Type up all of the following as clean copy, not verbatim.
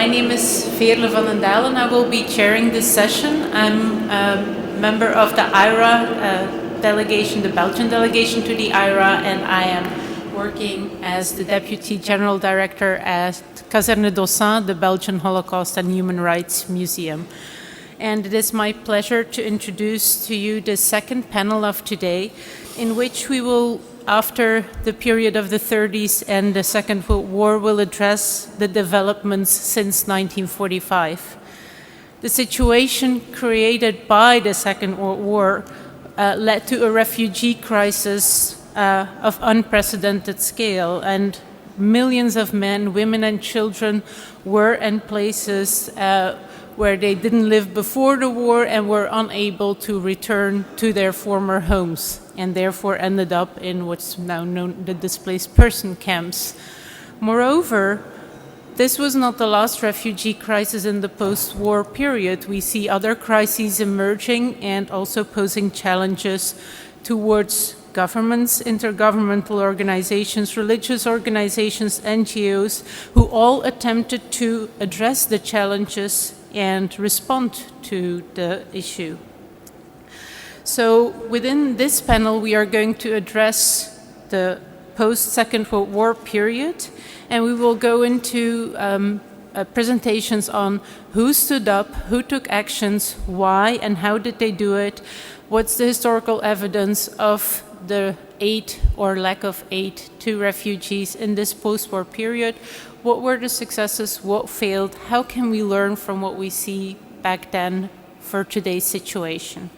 My name is Veerle van Daelen. I will be chairing this session. I'm a member of the IHRA delegation, the Belgian delegation to the IHRA, and I am working as the Deputy General Director at Kazerne Dossin, the Belgian Holocaust and Human Rights Museum. And it is my pleasure to introduce to you the second panel of today, in which we will, after the period of the 30s and the Second World War, will address the developments since 1945. The situation created by the Second World War led to a refugee crisis of unprecedented scale, and millions of men, women and children were in places where they didn't live before the war and were unable to return to their former homes, and therefore ended up in what's now known the displaced person camps. Moreover, this was not the last refugee crisis in the post-war period. We see other crises emerging and also posing challenges towards governments, intergovernmental organizations, religious organizations, NGOs, who all attempted to address the challenges and respond to the issue. So within this panel, we are going to address the post-Second World War period, and we will go into presentations on who stood up, who took actions, why, and how did they do it, what's the historical evidence of the aid or lack of aid to refugees in this post-war period, what were the successes, what failed, how can we learn from what we see back then for today's situation.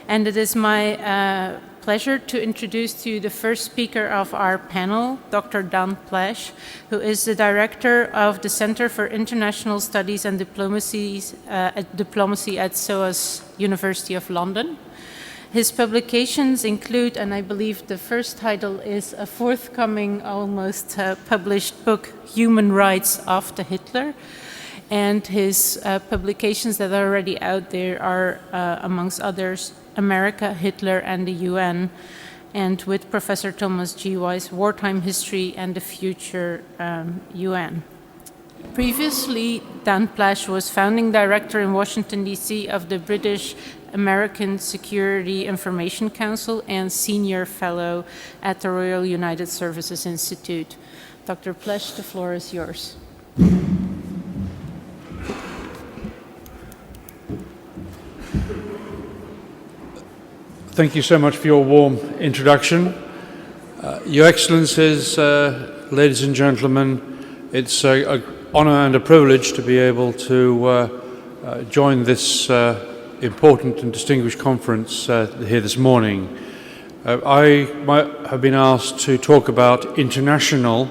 And it is my pleasure to introduce to you the first speaker of our panel, Dr. Dan Plesch, who is the director of the Center for International Studies and Diplomacy at SOAS University of London. His publications include, and I believe the first title is a forthcoming, almost published book, Human Rights After Hitler. And his publications that are already out there are, amongst others, America, Hitler, and the UN, and with Professor Thomas G. Weiss, Wartime History and the Future UN. Previously, Dan Plesch was founding director in Washington, D.C. of the British American Security Information Council and senior fellow at the Royal United Services Institute. Dr. Plesch, the floor is yours. Thank you so much for your warm introduction. Your Excellencies, ladies and gentlemen, it's an honor and a privilege to be able to join this important and distinguished conference here this morning. I have been asked to talk about international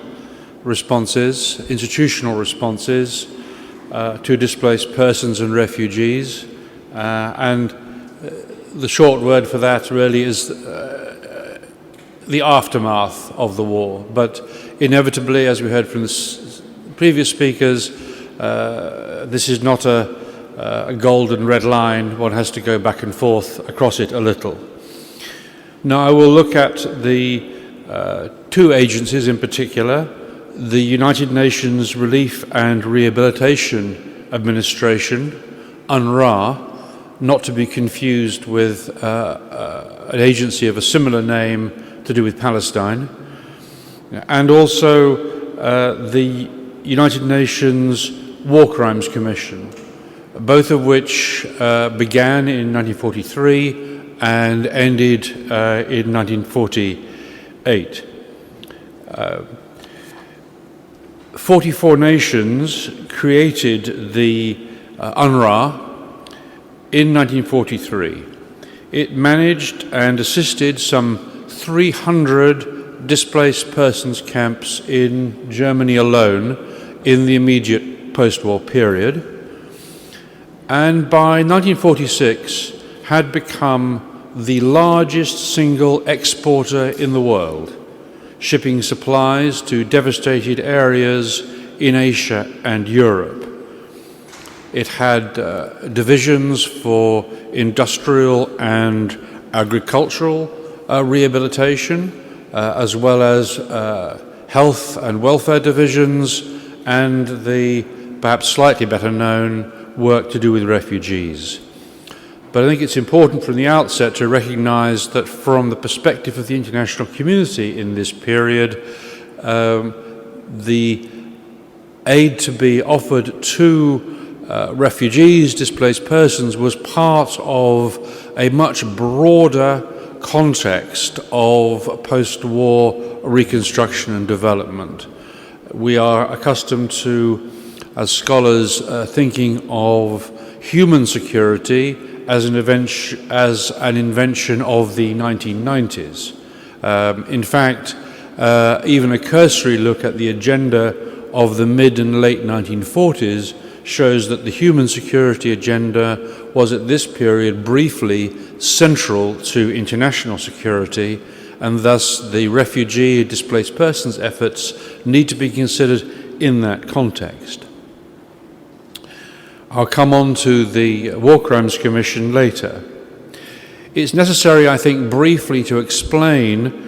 responses, institutional responses to displaced persons and refugees, and the short word for that really is the aftermath of the war. But inevitably, as we heard from the previous speakers, this is not a golden red line. One has to go back and forth across it a little. Now I will look at the two agencies in particular, the United Nations Relief and Rehabilitation Administration, UNRWA, not to be confused with an agency of a similar name to do with Palestine, and also the United Nations War Crimes Commission, both of which began in 1943 and ended in 1948. 44 nations created the UNRWA in 1943. It managed and assisted some 300 displaced persons camps in Germany alone in the immediate post-war period, and by 1946 had become the largest single exporter in the world, shipping supplies to devastated areas in Asia and Europe. It had divisions for industrial and agricultural rehabilitation, as well as health and welfare divisions, and the perhaps slightly better known work to do with refugees. But I think it's important from the outset to recognize that from the perspective of the international community in this period, the aid to be offered to refugees, displaced persons, was part of a much broader context of post-war reconstruction and development. We are accustomed to, as scholars, thinking of human security as an invention of the 1990s. In fact, even a cursory look at the agenda of the mid and late 1940s shows that the human security agenda was at this period briefly central to international security, and thus the refugee displaced persons efforts need to be considered in that context. I'll come on to the War Crimes Commission later. It's necessary, I think, briefly to explain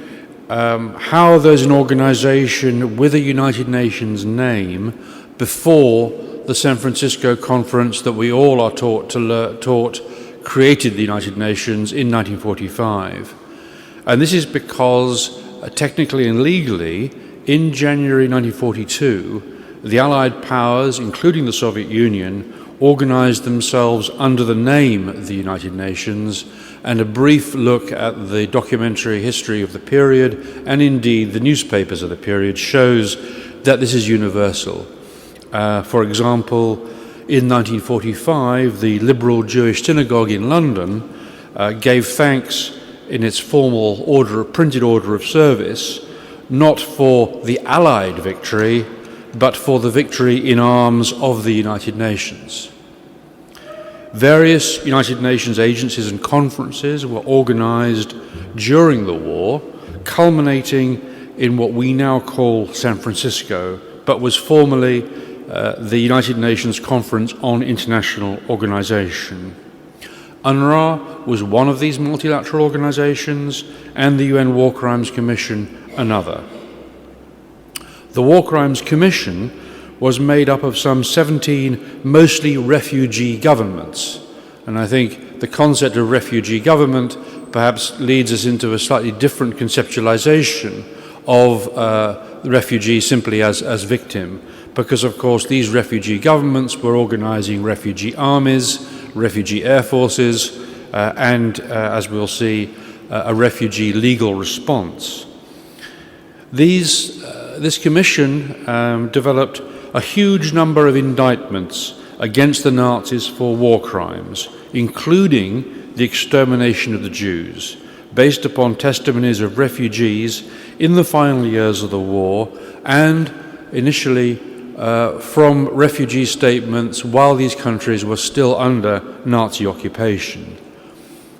how there's an organization with a United Nations name before the San Francisco Conference that we all are taught created the United Nations in 1945. And this is because, technically and legally, in January 1942, the Allied powers, including the Soviet Union, organized themselves under the name the United Nations, and a brief look at the documentary history of the period, and indeed the newspapers of the period, shows that this is universal. For example, in 1945, the Liberal Jewish Synagogue in London gave thanks in its formal printed order of service, not for the Allied victory, but for the victory in arms of the United Nations. Various United Nations agencies and conferences were organized during the war, culminating in what we now call San Francisco, but was formerly the United Nations Conference on International Organization. UNRWA was one of these multilateral organizations, and the UN War Crimes Commission another. The War Crimes Commission was made up of some 17 mostly refugee governments, and I think the concept of refugee government perhaps leads us into a slightly different conceptualization of the refugee simply as victim, because of course these refugee governments were organizing refugee armies, refugee air forces, and as we'll see, a refugee legal response. This commission developed a huge number of indictments against the Nazis for war crimes, including the extermination of the Jews, based upon testimonies of refugees in the final years of the war, and initially from refugee statements while these countries were still under Nazi occupation.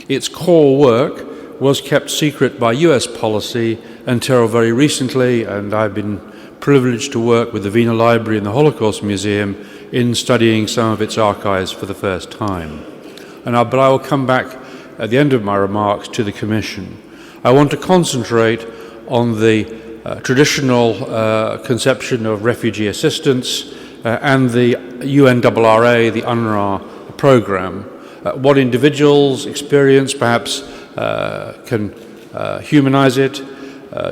Its core work was kept secret by US policy until very recently, and I've been privileged to work with the Wiener Library and the Holocaust Museum in studying some of its archives for the first time. But I will come back at the end of my remarks to the Commission. I want to concentrate on the traditional conception of refugee assistance and the UNRRA, the UNRWA program. What individuals experience perhaps can humanize it.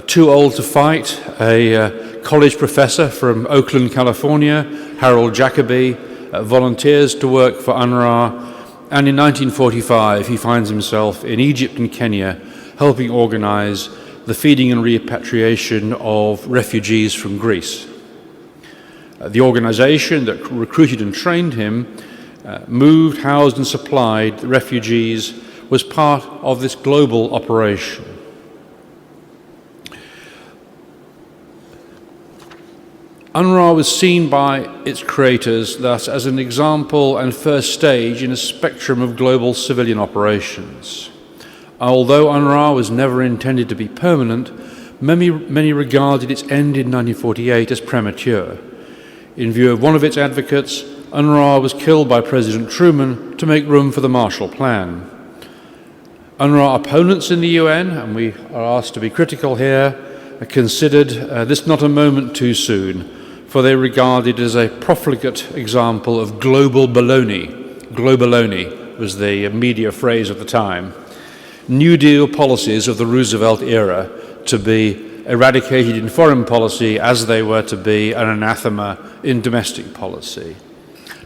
Too Old to Fight, a college professor from Oakland, California, Harold Jacoby, volunteers to work for UNRWA, and in 1945 he finds himself in Egypt and Kenya helping organize the feeding and repatriation of refugees from Greece. The organization that recruited and trained him moved, housed and supplied the refugees, was part of this global operation. UNRWA was seen by its creators thus as an example and first stage in a spectrum of global civilian operations. Although UNRWA was never intended to be permanent, many regarded its end in 1948 as premature. In view of one of its advocates, UNRWA was killed by President Truman to make room for the Marshall Plan. UNRWA opponents in the UN, and we are asked to be critical here, considered this not a moment too soon, for they regard it as a profligate example of global baloney. Globaloney was the media phrase of the time. New Deal policies of the Roosevelt era to be eradicated in foreign policy as they were to be an anathema in domestic policy.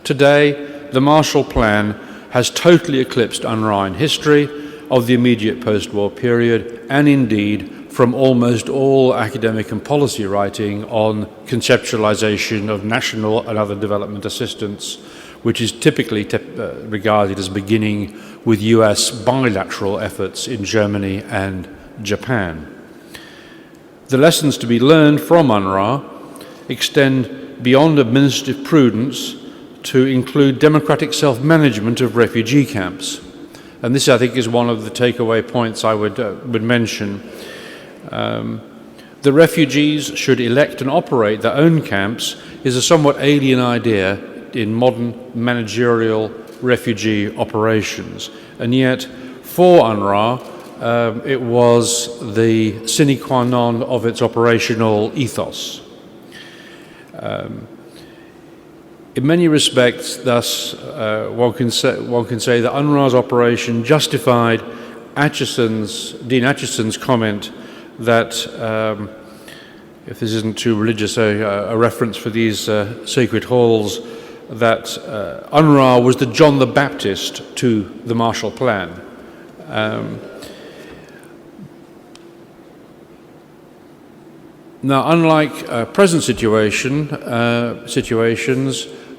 Today, the Marshall Plan has totally eclipsed UNRWA in history of the immediate post-war period, and indeed from almost all academic and policy writing on conceptualization of national and other development assistance, which is typically regarded as beginning with US bilateral efforts in Germany and Japan. The lessons to be learned from UNRWA extend beyond administrative prudence to include democratic self-management of refugee camps. And this, I think, is one of the takeaway points I would mention. The refugees should elect and operate their own camps is a somewhat alien idea in modern managerial refugee operations. And yet, for UNRWA, it was the sine qua non of its operational ethos. In many respects, thus, one can say that UNRWA's operation justified Dean Acheson's comment that, if this isn't too religious, a reference for these sacred halls, that UNRWA was the John the Baptist to the Marshall Plan. Now, unlike present situations,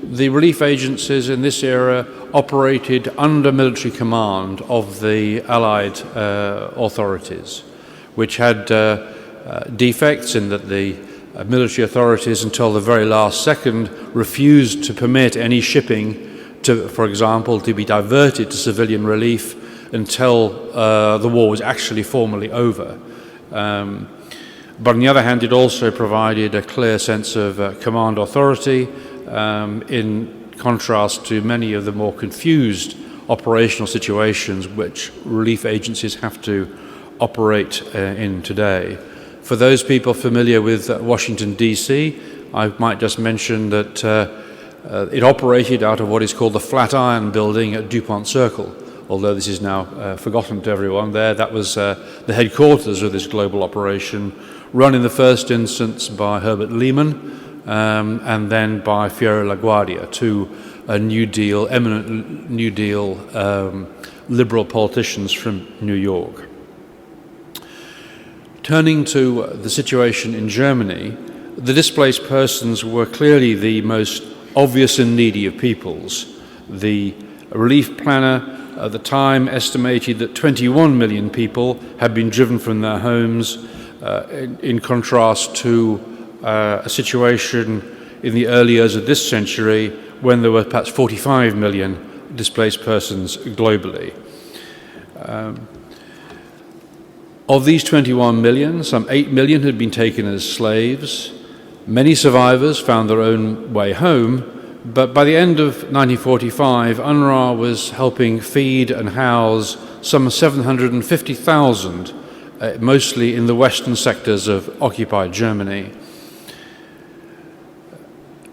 the relief agencies in this era operated under military command of the Allied authorities, which had defects in that the military authorities, until the very last second, refused to permit any shipping, for example, to be diverted to civilian relief until the war was actually formally over. But on the other hand, it also provided a clear sense of command authority, in contrast to many of the more confused operational situations which relief agencies have to operate in today. For those people familiar with Washington, D.C., I might just mention that it operated out of what is called the Flatiron Building at DuPont Circle, although this is now forgotten to everyone there. That was the headquarters of this global operation, run in the first instance by Herbert Lehman and then by Fiore LaGuardia, two eminent New Deal liberal politicians from New York. Turning to the situation in Germany, the displaced persons were clearly the most obvious and needy of peoples. The relief planner at the time estimated that 21 million people had been driven from their homes, in contrast to a situation in the early years of this century when there were perhaps 45 million displaced persons globally. Of these 21 million, some 8 million had been taken as slaves. Many survivors found their own way home, but by the end of 1945, UNRWA was helping feed and house some 750,000, mostly in the western sectors of occupied Germany.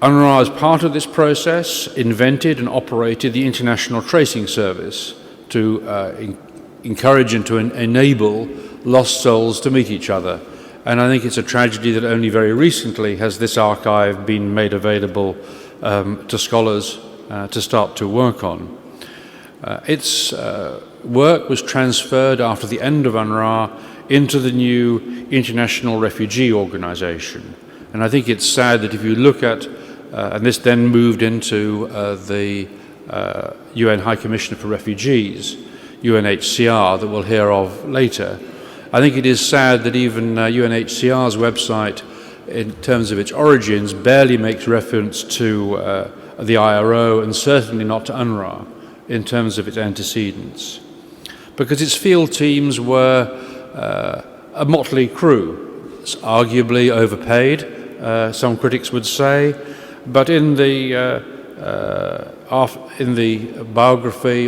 UNRWA, as part of this process, invented and operated the International Tracing Service to encourage and to enable lost souls to meet each other. And I think it's a tragedy that only very recently has this archive been made available to scholars to start to work on. Its work was transferred after the end of UNRWA into the new International Refugee Organization. And I think it's sad that if you look at, and this then moved into the UN High Commissioner for Refugees, UNHCR, that we'll hear of later. I think it is sad that even UNHCR's website, in terms of its origins, barely makes reference to the IRO and certainly not to UNRWA in terms of its antecedents. Because its field teams were a motley crew, arguably overpaid, some critics would say, but in the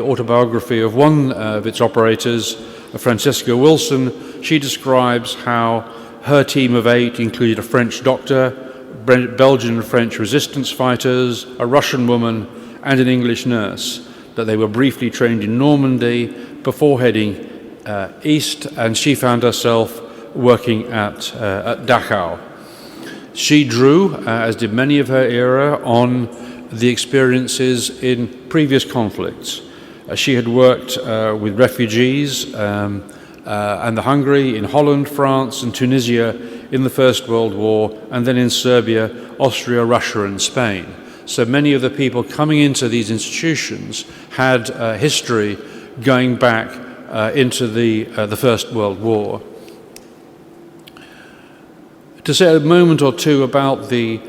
autobiography of one of its operators, Francesca Wilson, she describes how her team of 8 included a French doctor, Belgian and French resistance fighters, a Russian woman, and an English nurse, that they were briefly trained in Normandy before heading east, and she found herself working at Dachau. She drew, as did many of her era, on the experiences in previous conflicts. She had worked with refugees and the Hungary, in Holland, France, and Tunisia in the First World War, and then in Serbia, Austria, Russia, and Spain. So many of the people coming into these institutions had history going back into the First World War. To say a moment or two about the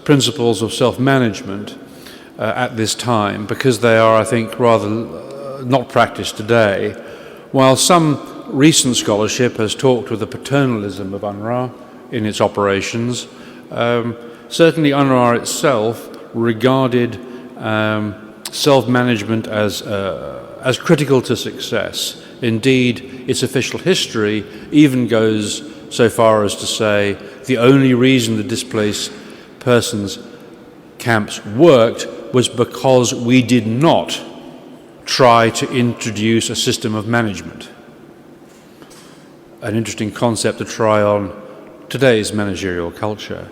principles of self-management at this time, because they are, I think, rather not practiced today. While some recent scholarship has talked with the paternalism of UNRWA in its operations, certainly UNRWA itself regarded self-management as critical to success. Indeed, its official history even goes so far as to say the only reason the displaced persons camps worked was because we did not try to introduce a system of management. An interesting concept to try on today's managerial culture.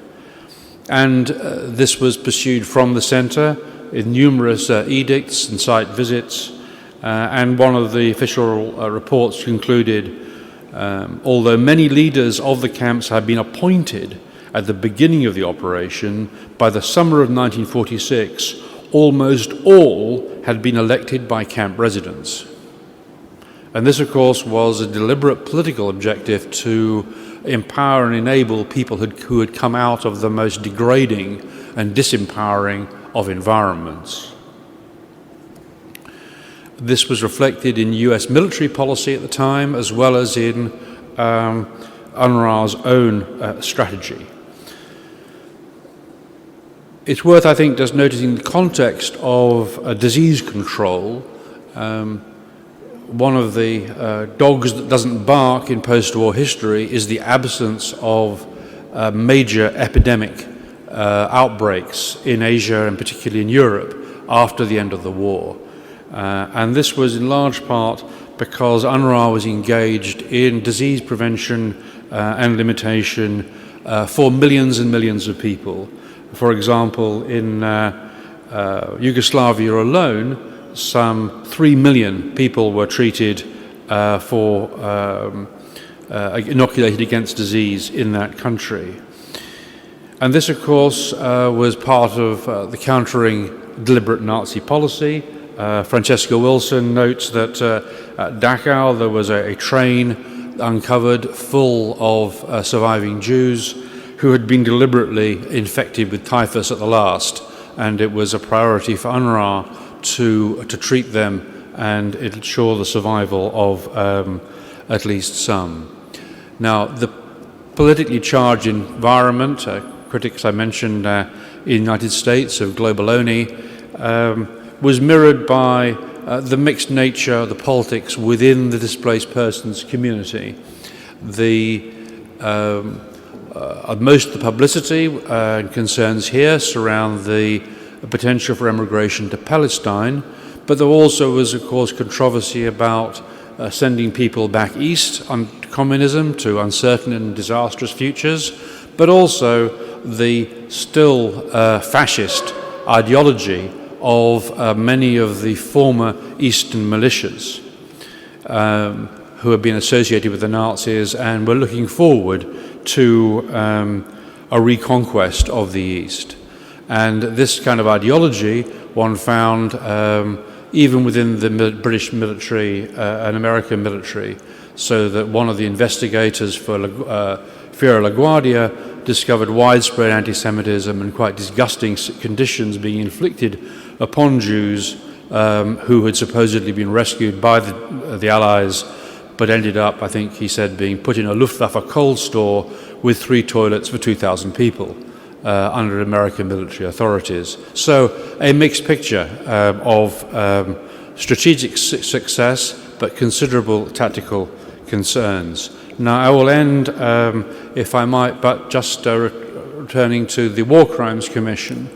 And this was pursued from the centre in numerous edicts and site visits, and one of the official reports concluded, although many leaders of the camps had been appointed at the beginning of the operation, by the summer of 1946, almost all had been elected by camp residents. And this, of course, was a deliberate political objective to empower and enable people who had come out of the most degrading and disempowering of environments. This was reflected in US military policy at the time, as well as in UNRWA's own strategy. It's worth, I think, just noticing the context of disease control. One of the dogs that doesn't bark in post-war history is the absence of major epidemic outbreaks in Asia and particularly in Europe after the end of the war. And this was in large part because UNRWA was engaged in disease prevention and limitation for millions and millions of people. For example, in Yugoslavia alone, some 3 million people were treated inoculated against disease in that country. And this, of course, was part of the countering deliberate Nazi policy. Francesca Wilson notes that at Dachau there was a train uncovered full of surviving Jews who had been deliberately infected with typhus at the last, and it was a priority for UNRWA to treat them and ensure the survival of at least some. Now, the politically charged environment, critics I mentioned in the United States of Globaloney, was mirrored by the mixed nature of the politics within the displaced persons community. Most of the publicity and concerns here surround the potential for emigration to Palestine, but there also was, of course, controversy about sending people back east on communism to uncertain and disastrous futures, but also the still fascist ideology of many of the former Eastern militias who had been associated with the Nazis and were looking forward to a reconquest of the East. And this kind of ideology one found even within the British military and American military, so that one of the investigators for Fiera LaGuardia discovered widespread anti-Semitism and quite disgusting conditions being inflicted upon Jews who had supposedly been rescued by the Allies, but ended up, I think he said, being put in a Luftwaffe cold store with 3 toilets for 2,000 people under American military authorities. So a mixed picture of strategic success, but considerable tactical concerns. Now I will end, if I might, but just returning to the War Crimes Commission,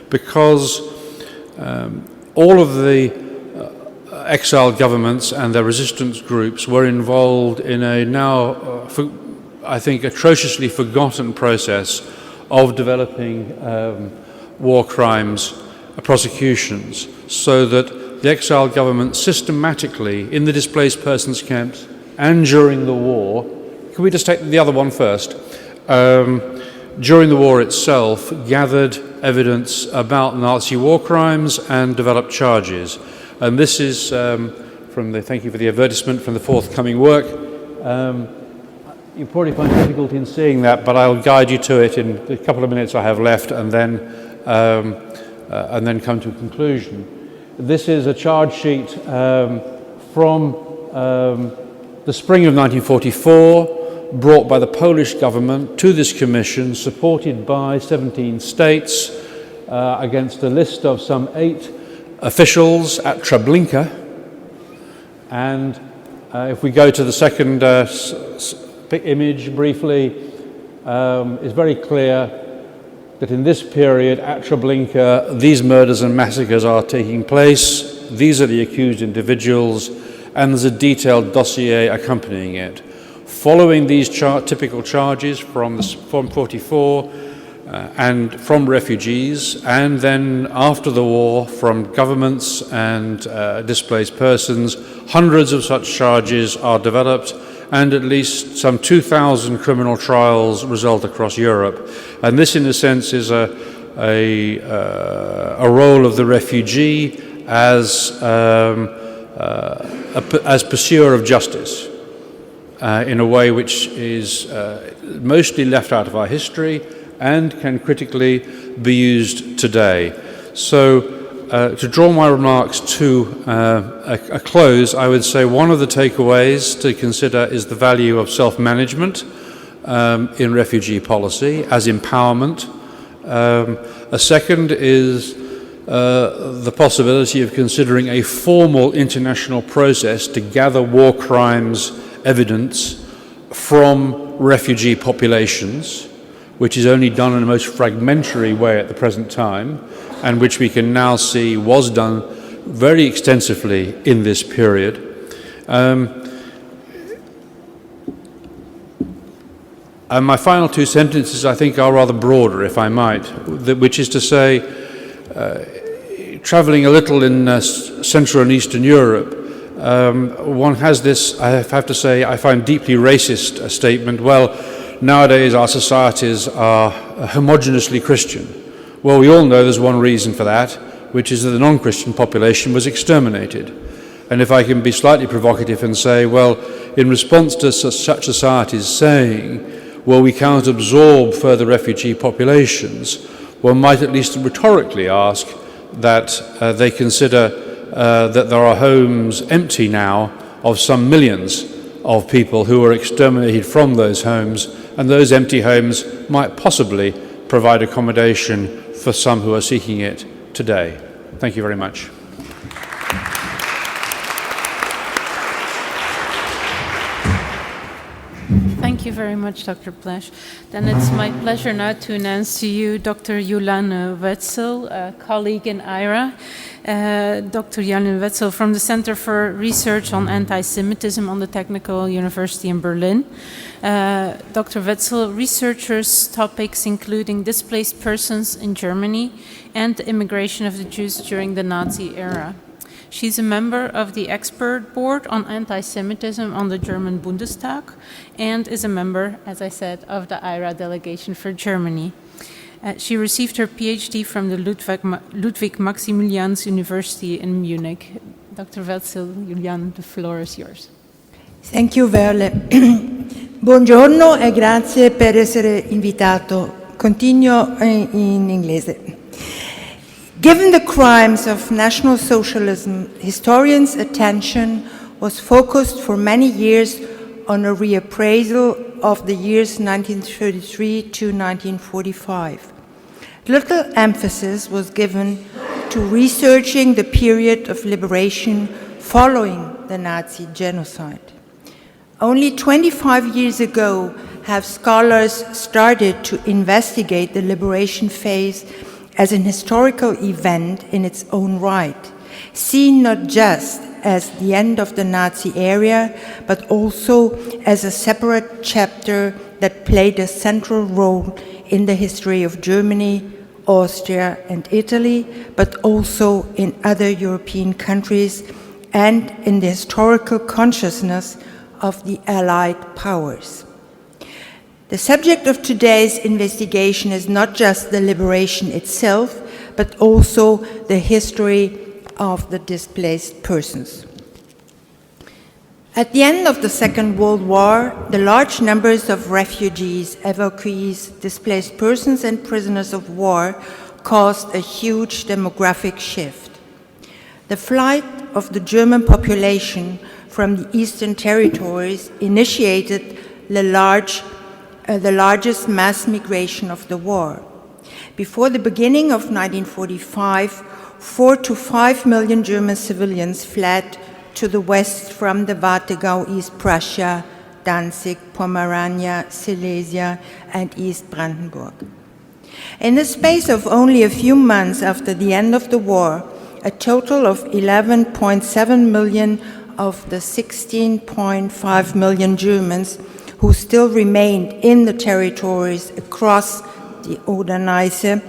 because all of the exiled governments and their resistance groups were involved in a now, I think, atrociously forgotten process of developing war crimes prosecutions, so that the exiled government systematically, in the displaced persons camps and during the war, can we just take the other one first? During the war itself, gathered evidence about Nazi war crimes and developed charges. And this is from the, thank you for the advertisement, from the forthcoming work. You probably find difficulty in seeing that, but I'll guide you to it in the couple of minutes I have left, and then come to a conclusion. This is a charge sheet from the spring of 1944, brought by the Polish government to this commission, supported by 17 states, against a list of some 8 officials at Treblinka. And if we go to the second image briefly, it's very clear that in this period at Treblinka, these murders and massacres are taking place. These are the accused individuals, and there's a detailed dossier accompanying it. Following these typical charges from 44 and from refugees, and then after the war from governments and displaced persons, hundreds of such charges are developed, and at least some 2,000 criminal trials result across Europe. And this, in a sense, is a role of the refugee as pursuer of justice in a way which is mostly left out of our history and can critically be used today. So to draw my remarks to a close, I would say one of the takeaways to consider is the value of self-management in refugee policy as empowerment. A second is the possibility of considering a formal international process to gather war crimes evidence from refugee populations, which is only done in a most fragmentary way at the present time, and which we can now see was done very extensively in this period. And my final 2 sentences, I think, are rather broader, if I might, which is to say, travelling a little in Central and Eastern Europe, one has this, I have to say, I find deeply racist statement, well, nowadays our societies are homogeneously Christian. Well, we all know there's one reason for that, which is that the non-Christian population was exterminated. And if I can be slightly provocative and say, well, in response to such societies saying, well, we can't absorb further refugee populations, one might at least rhetorically ask that they consider that there are homes empty now of some millions of people who were exterminated from those homes, and those empty homes might possibly provide accommodation for some who are seeking it today. Thank you very much. Thank you very much, Dr. Plesch. Then it's my pleasure now to announce to you Dr. Juliane Wetzel, a colleague in IHRA. Dr. Juliane Wetzel from the Center for Research on Antisemitism on the Technical University in Berlin. Dr. Wetzel researches topics including displaced persons in Germany and the immigration of the Jews during the Nazi era. She's a member of the expert board on anti-Semitism on the German Bundestag and is a member, as I said, of the IHRA delegation for Germany. She received her PhD from the Ludwig Maximilians University in Munich. Dr. Wetzel, Juliane, the floor is yours. Thank you, Veerle. Buongiorno e grazie per essere invitato. Continuo in inglese. Given the crimes of National Socialism, historians' attention was focused for many years on a reappraisal of the years 1933 to 1945. Little emphasis was given to researching the period of liberation following the Nazi genocide. Only 25 years ago have scholars started to investigate the liberation phase as an historical event in its own right, seen not just as the end of the Nazi era, but also as a separate chapter that played a central role in the history of Germany, Austria, and Italy, but also in other European countries and in the historical consciousness of the Allied powers. The subject of today's investigation is not just the liberation itself, but also the history of the displaced persons. At the end of the Second World War, the large numbers of refugees, evacuees, displaced persons, and prisoners of war caused a huge demographic shift. The flight of the German population from the Eastern Territories initiated the largest mass migration of the war. Before the beginning of 1945, 4 to 5 million German civilians fled to the west from the Warthegau, East Prussia, Danzig, Pomerania, Silesia, and East Brandenburg. In the space of only a few months after the end of the war, a total of 11.7 million of the 16.5 million Germans who still remained in the territories across the Oder-Neiße,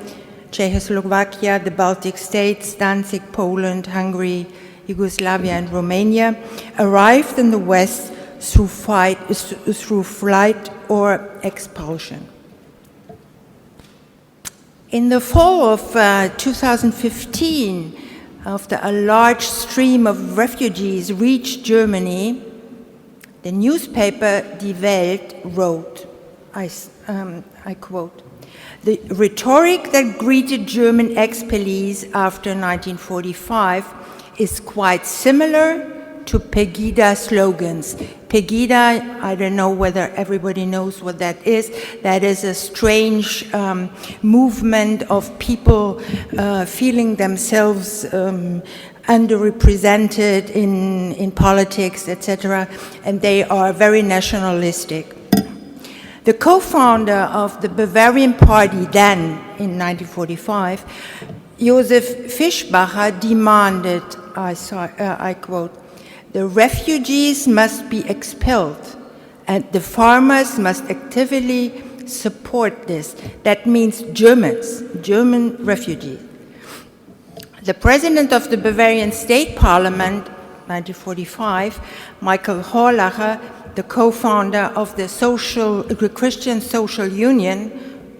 Czechoslovakia, the Baltic states, Danzig, Poland, Hungary, Yugoslavia, and Romania, arrived in the West through flight or expulsion. In the fall of 2015, after a large stream of refugees reached Germany, the newspaper Die Welt wrote, I quote, "The rhetoric that greeted German expellees after 1945 is quite similar to Pegida slogans." Pegida, I don't know whether everybody knows what that is. That is a strange movement of people feeling themselves underrepresented in politics, etc., and they are very nationalistic. The co-founder of the Bavarian Party then, in 1945, Josef Fischbacher, demanded, I quote, "The refugees must be expelled, and the farmers must actively support this." That means Germans, German refugees. The president of the Bavarian State Parliament, 1945, Michael Horlacher, the co-founder of the Christian Social Union,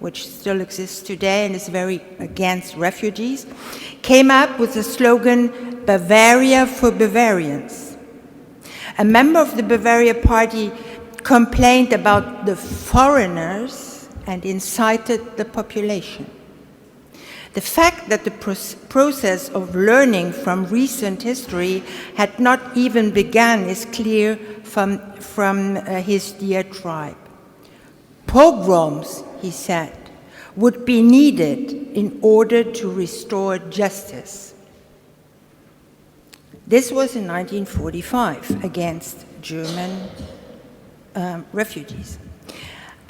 which still exists today and is very against refugees, came up with the slogan, "Bavaria for Bavarians." A member of the Bavaria Party complained about the foreigners and incited the population. The fact that the process of learning from recent history had not even begun is clear from his diatribe. Pogroms, he said, would be needed in order to restore justice. This was in 1945 against German refugees.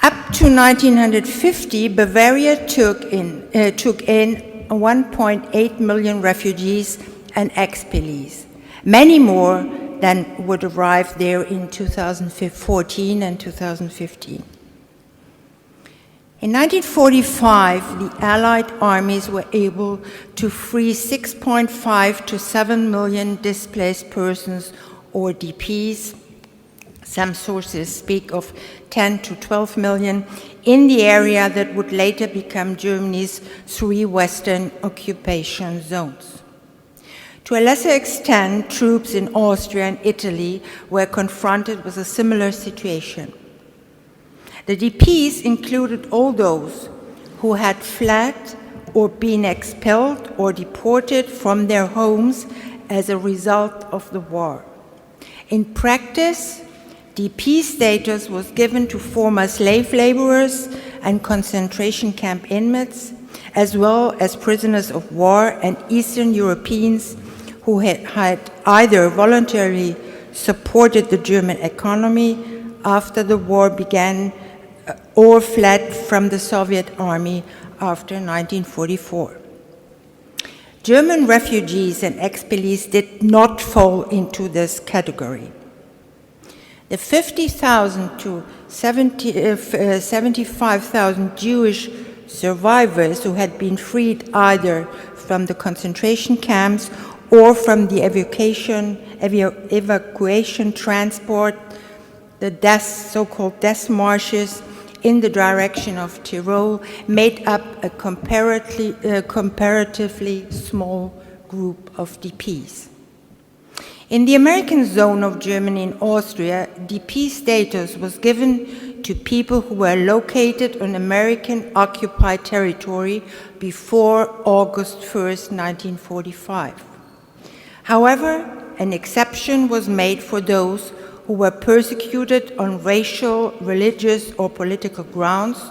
Up to 1950, Bavaria took in 1.8 million refugees and expellees, many more than would arrive there in 2014 and 2015. In 1945, the Allied armies were able to free 6.5 to 7 million displaced persons, or DPs. Some sources speak of 10 to 12 million in the area that would later become Germany's 3 Western occupation zones. To a lesser extent, troops in Austria and Italy were confronted with a similar situation. The DPs included all those who had fled or been expelled or deported from their homes as a result of the war. In practice, DP status was given to former slave laborers and concentration camp inmates, as well as prisoners of war and Eastern Europeans who had either voluntarily supported the German economy after the war began or fled from the Soviet army after 1944. German refugees and expellees did not fall into this category. The 50,000 to 75,000 Jewish survivors who had been freed either from the concentration camps or from the evacuation transport, the so-called death marches in the direction of Tyrol, made up a comparatively small group of DPs. In the American zone of Germany and Austria, DP status was given to people who were located on American occupied territory before August 1st, 1945. However, an exception was made for those who were persecuted on racial, religious, or political grounds,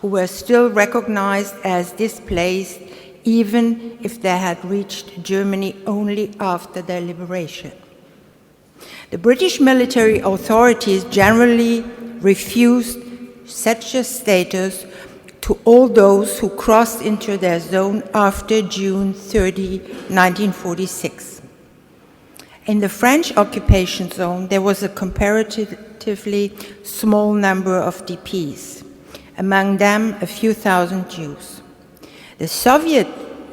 who were still recognized as displaced even if they had reached Germany only after their liberation. The British military authorities generally refused such a status to all those who crossed into their zone after June 30, 1946. In the French occupation zone, there was a comparatively small number of DPs, among them a few thousand Jews. The Soviet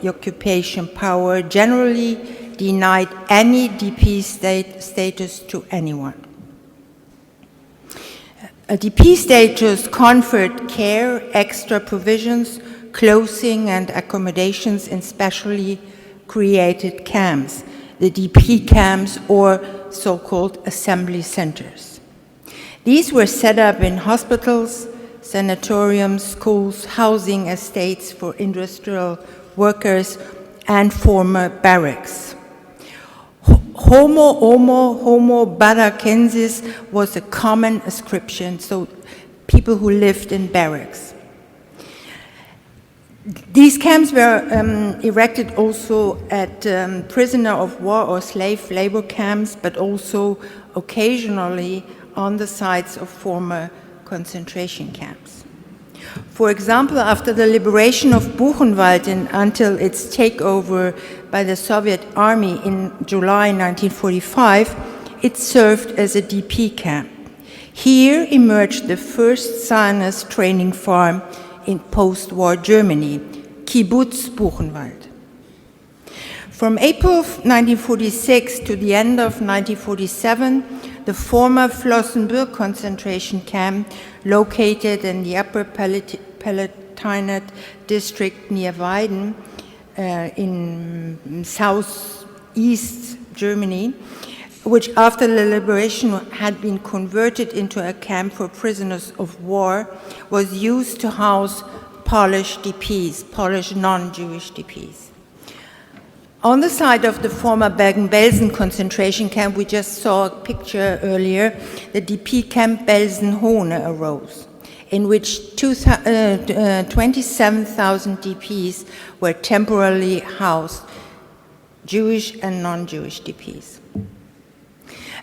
occupation power generally denied any DP status to anyone. A DP status conferred care, extra provisions, clothing, and accommodations in specially created camps, the DP camps, or so-called assembly centers. These were set up in hospitals, sanatoriums, schools, housing estates for industrial workers, and former barracks. Homo barracensis was a common ascription, so people who lived in barracks. These camps were erected also at prisoner of war or slave labor camps, but also occasionally on the sites of former concentration camps. For example, after the liberation of Buchenwald and until its takeover by the Soviet army in July 1945, it served as a DP camp. Here emerged the first Zionist training farm in post-war Germany, Kibbutz Buchenwald. From April 1946 to the end of 1947, the former Flossenbürg concentration camp, located in the Upper Palatinate district near Weiden in southeast Germany, which after the liberation had been converted into a camp for prisoners of war, was used to house Polish DPs, Polish non-Jewish DPs. On the side of the former Bergen-Belsen concentration camp, we just saw a picture earlier, the DP camp Belsen-Hohne arose, in which 27,000 DPs were temporarily housed, Jewish and non-Jewish DPs.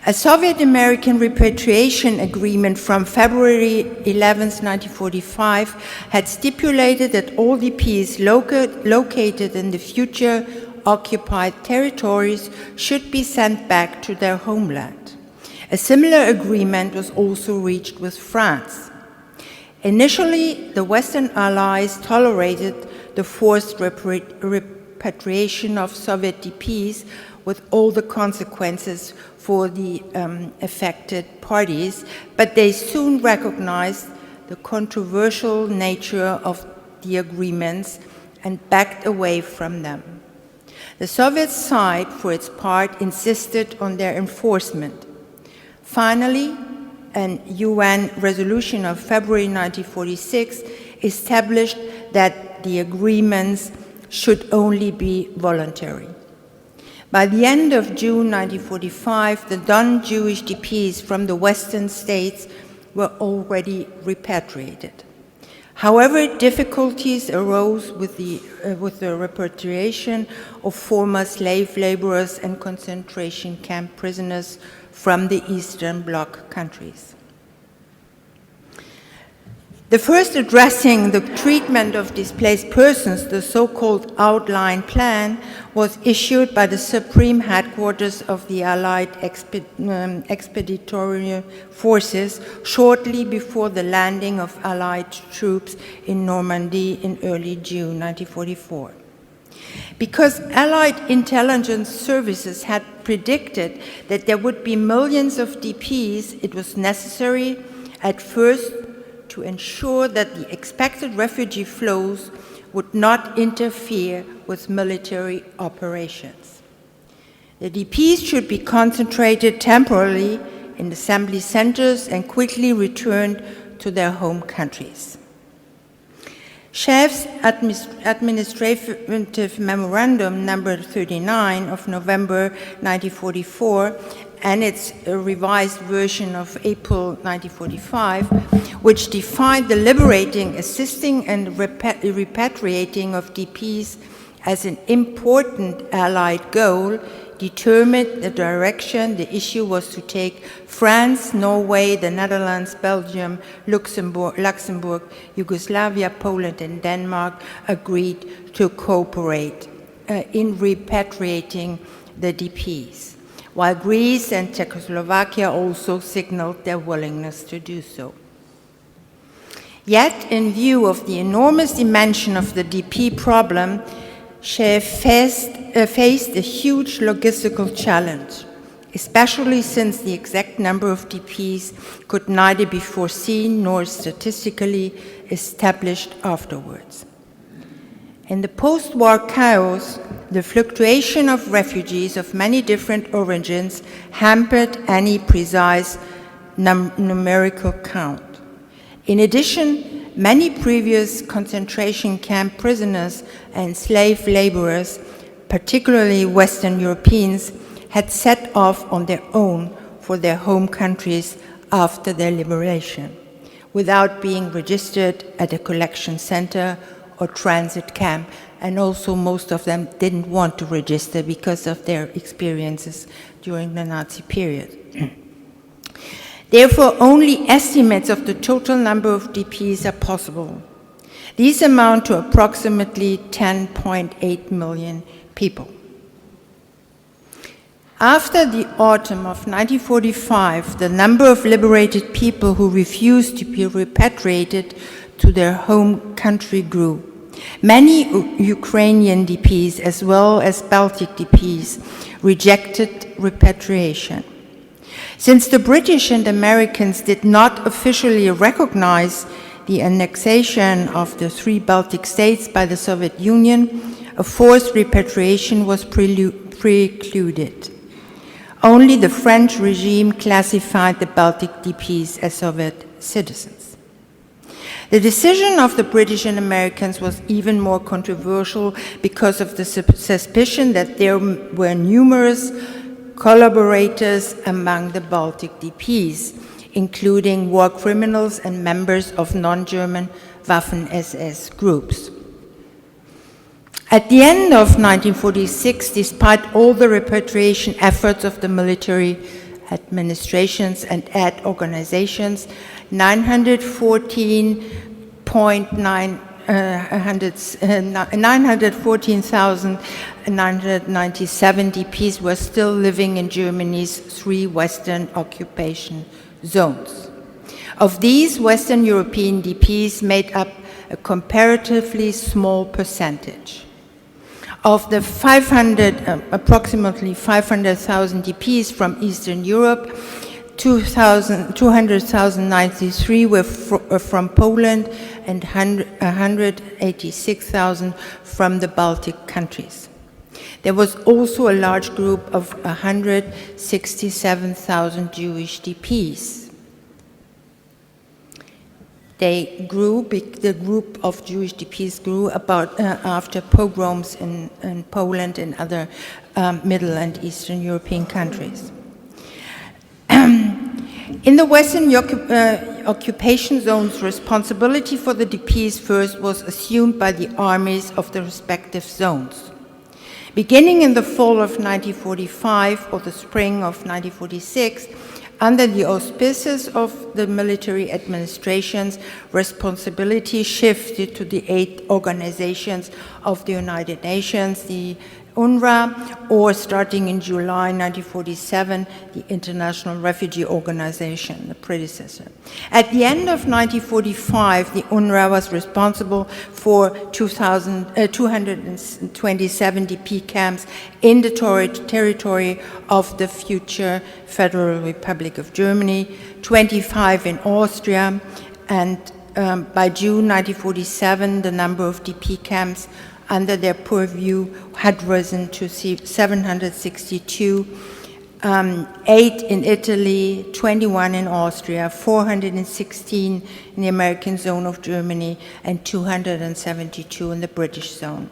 A Soviet-American repatriation agreement from February 11, 1945 had stipulated that all DPs located in the future occupied territories should be sent back to their homeland. A similar agreement was also reached with France. Initially, the Western Allies tolerated the forced repatriation of Soviet DPs with all the consequences for the affected parties, but they soon recognized the controversial nature of the agreements and backed away from them. The Soviet side, for its part, insisted on their enforcement. Finally, an UN resolution of February 1946 established that the agreements should only be voluntary. By the end of June 1945, the non-Jewish DPs from the Western states were already repatriated. However, difficulties arose with the repatriation of former slave laborers and concentration camp prisoners from the Eastern Bloc countries. The first addressing the treatment of displaced persons, the so-called outline plan, was issued by the Supreme Headquarters of the Allied Expeditionary Forces shortly before the landing of Allied troops in Normandy in early June 1944. Because Allied intelligence services had predicted that there would be millions of DPs, it was necessary at first to ensure that the expected refugee flows would not interfere with military operations. The DPs should be concentrated temporarily in assembly centers and quickly returned to their home countries. Chef's Administrative Memorandum number 39 of November 1944 and its revised version of April 1945, which defined the liberating, assisting, and repatriating of DPs as an important Allied goal, determined the direction the issue was to take. France, Norway, the Netherlands, Belgium, Luxembourg, Yugoslavia, Poland, and Denmark agreed to cooperate in repatriating the DPs, while Greece and Czechoslovakia also signaled their willingness to do so. Yet, in view of the enormous dimension of the DP problem, she faced a huge logistical challenge, especially since the exact number of DPs could neither be foreseen nor statistically established afterwards. In the post-war chaos, the fluctuation of refugees of many different origins hampered any precise numerical count. In addition, many previous concentration camp prisoners and slave laborers, particularly Western Europeans, had set off on their own for their home countries after their liberation, without being registered at a collection center or transit camp, and also most of them didn't want to register because of their experiences during the Nazi period. Therefore, only estimates of the total number of DPs are possible. These amount to approximately 10.8 million people. After the autumn of 1945, the number of liberated people who refused to be repatriated to their home country grew. Many Ukrainian DPs, as well as Baltic DPs, rejected repatriation. Since the British and Americans did not officially recognize the annexation of the 3 Baltic states by the Soviet Union, a forced repatriation was precluded. Only the French regime classified the Baltic DPs as Soviet citizens. The decision of the British and Americans was even more controversial because of the suspicion that there were numerous collaborators among the Baltic DPs, including war criminals and members of non-German Waffen-SS groups. At the end of 1946, despite all the repatriation efforts of the military administrations and ad organizations, 914,997 DPs were still living in Germany's 3 Western occupation zones. Of these, Western European DPs made up a comparatively small percentage. Of the approximately 500,000 DPs from Eastern Europe, 200,093 were from Poland and 186,000 from the Baltic countries. There was also a large group of 167,000 Jewish DPs. The group of Jewish DPs grew about after pogroms in Poland and other Middle and Eastern European countries. In the Western occupation zones, responsibility for the DPs first was assumed by the armies of the respective zones. Beginning in the fall of 1945 or the spring of 1946, under the auspices of the military administrations, responsibility shifted to the 8 organizations of the United Nations, the UNRWA, or starting in July 1947, the International Refugee Organization, the predecessor. At the end of 1945, the UNRWA was responsible for 227 DP camps in the territory of the future Federal Republic of Germany, 25 in Austria, and by June 1947, the number of DP camps under their purview had risen to 762, 8 in Italy, 21 in Austria, 416 in the American zone of Germany, and 272 in the British zone.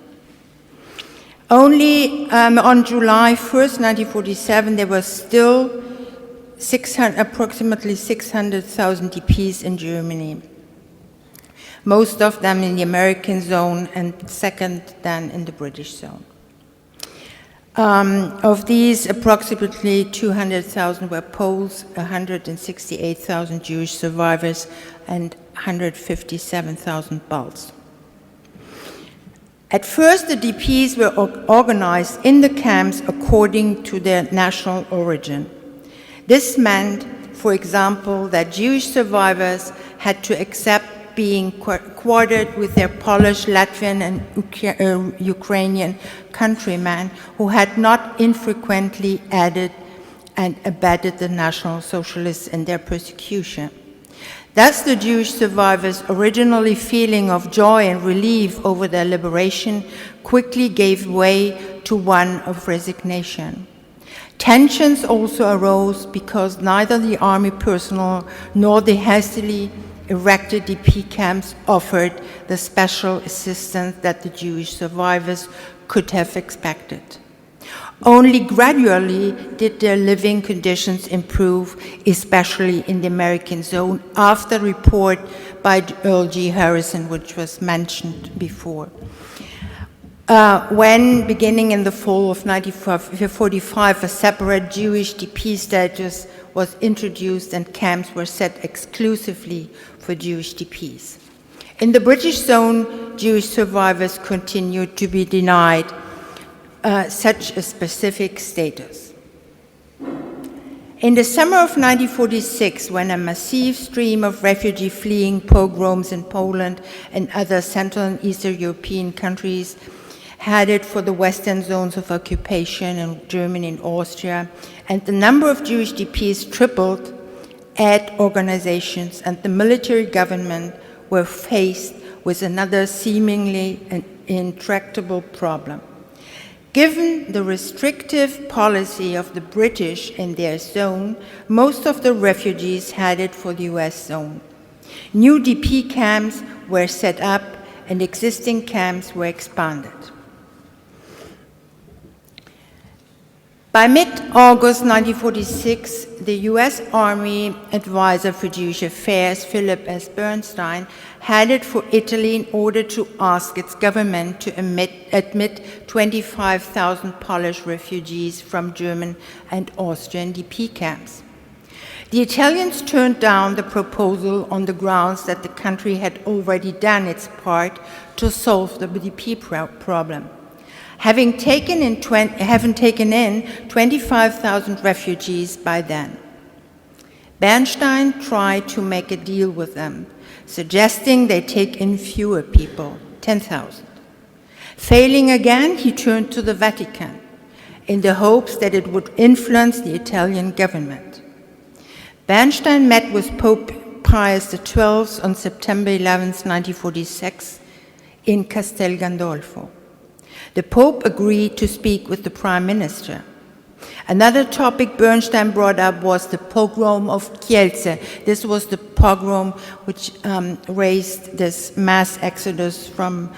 Only on July 1st, 1947, there was still approximately 600,000 DPs in Germany, most of them in the American zone and second then in the British zone. Of these, approximately 200,000 were Poles, 168,000 Jewish survivors, and 157,000 Balts. At first, the DPs were organized in the camps according to their national origin. This meant, for example, that Jewish survivors had to accept being quartered with their Polish, Latvian, and Ukrainian countrymen who had not infrequently aided and abetted the National Socialists in their persecution. Thus, the Jewish survivors' originally feeling of joy and relief over their liberation quickly gave way to one of resignation. Tensions also arose because neither the army personnel nor the hastily erected DP camps offered the special assistance that the Jewish survivors could have expected. Only gradually did their living conditions improve, especially in the American zone, after the report by Earl G. Harrison, which was mentioned before. When, beginning in the fall of 1945, a separate Jewish DP status was introduced and camps were set exclusively for Jewish DPs. In the British zone, Jewish survivors continued to be denied such a specific status. In the summer of 1946, when a massive stream of refugees fleeing pogroms in Poland and other Central and Eastern European countries headed for the western zones of occupation in Germany and Austria, and the number of Jewish DPs tripled, aid organizations and the military government were faced with another seemingly intractable problem. Given the restrictive policy of the British in their zone, most of the refugees headed for the US zone. New DP camps were set up and existing camps were expanded. By mid-August 1946, the U.S. Army Advisor for Jewish Affairs, Philip S. Bernstein, headed for Italy in order to ask its government to admit 25,000 Polish refugees from German and Austrian DP camps. The Italians turned down the proposal on the grounds that the country had already done its part to solve the DP problem. Having taken in 25,000 refugees by then. Bernstein tried to make a deal with them, suggesting they take in fewer people, 10,000. Failing again, he turned to the Vatican in the hopes that it would influence the Italian government. Bernstein met with Pope Pius XII on September 11, 1946, in Castel Gandolfo. The Pope agreed to speak with the Prime Minister. Another topic Bernstein brought up was the pogrom of Kielce. This was the pogrom which raised this mass exodus from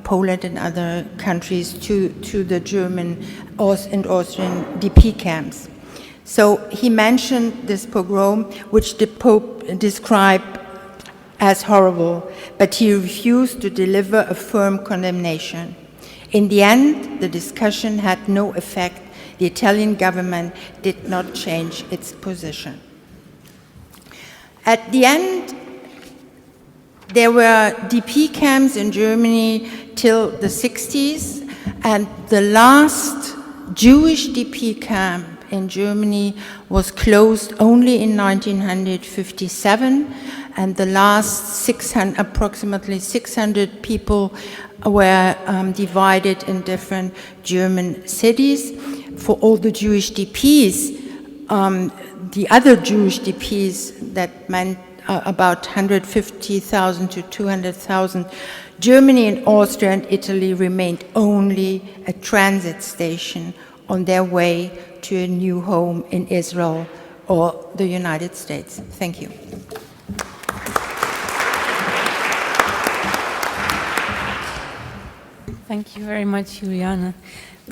Poland and other countries to the German and Austrian DP camps. So he mentioned this pogrom, which the Pope described as horrible, but he refused to deliver a firm condemnation. In the end, the discussion had no effect. The Italian government did not change its position. At the end, there were DP camps in Germany till the 60s, and the last Jewish DP camp in Germany was closed only in 1957, and the last approximately 600 people were divided in different German cities. For all the Jewish DPs, the other Jewish DPs, that meant about 150,000 to 200,000, Germany and Austria and Italy remained only a transit station on their way to a new home in Israel or the United States. Thank you. Thank you very much, Juliane.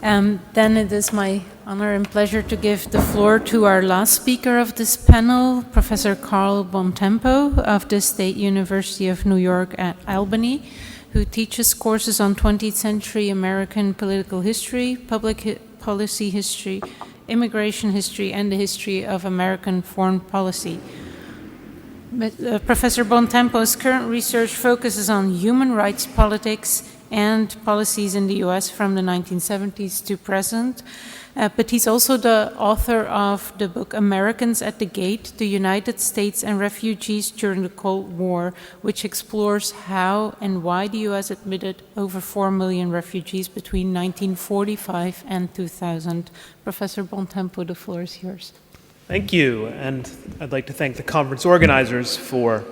Then it is my honor and pleasure to give the floor to our last speaker of this panel, Professor Carl Bontempo of the State University of New York at Albany, who teaches courses on 20th century American political history, public policy history, immigration history, and the history of American foreign policy. Professor Bontempo's current research focuses on human rights politics and policies in the US from the 1970s to present. But he's also the author of the book Americans at the Gate, the United States and Refugees During the Cold War, which explores how and why the US admitted over 4 million refugees between 1945 and 2000. Professor Bontempo, the floor is yours. Thank you, and I'd like to thank the conference organizers for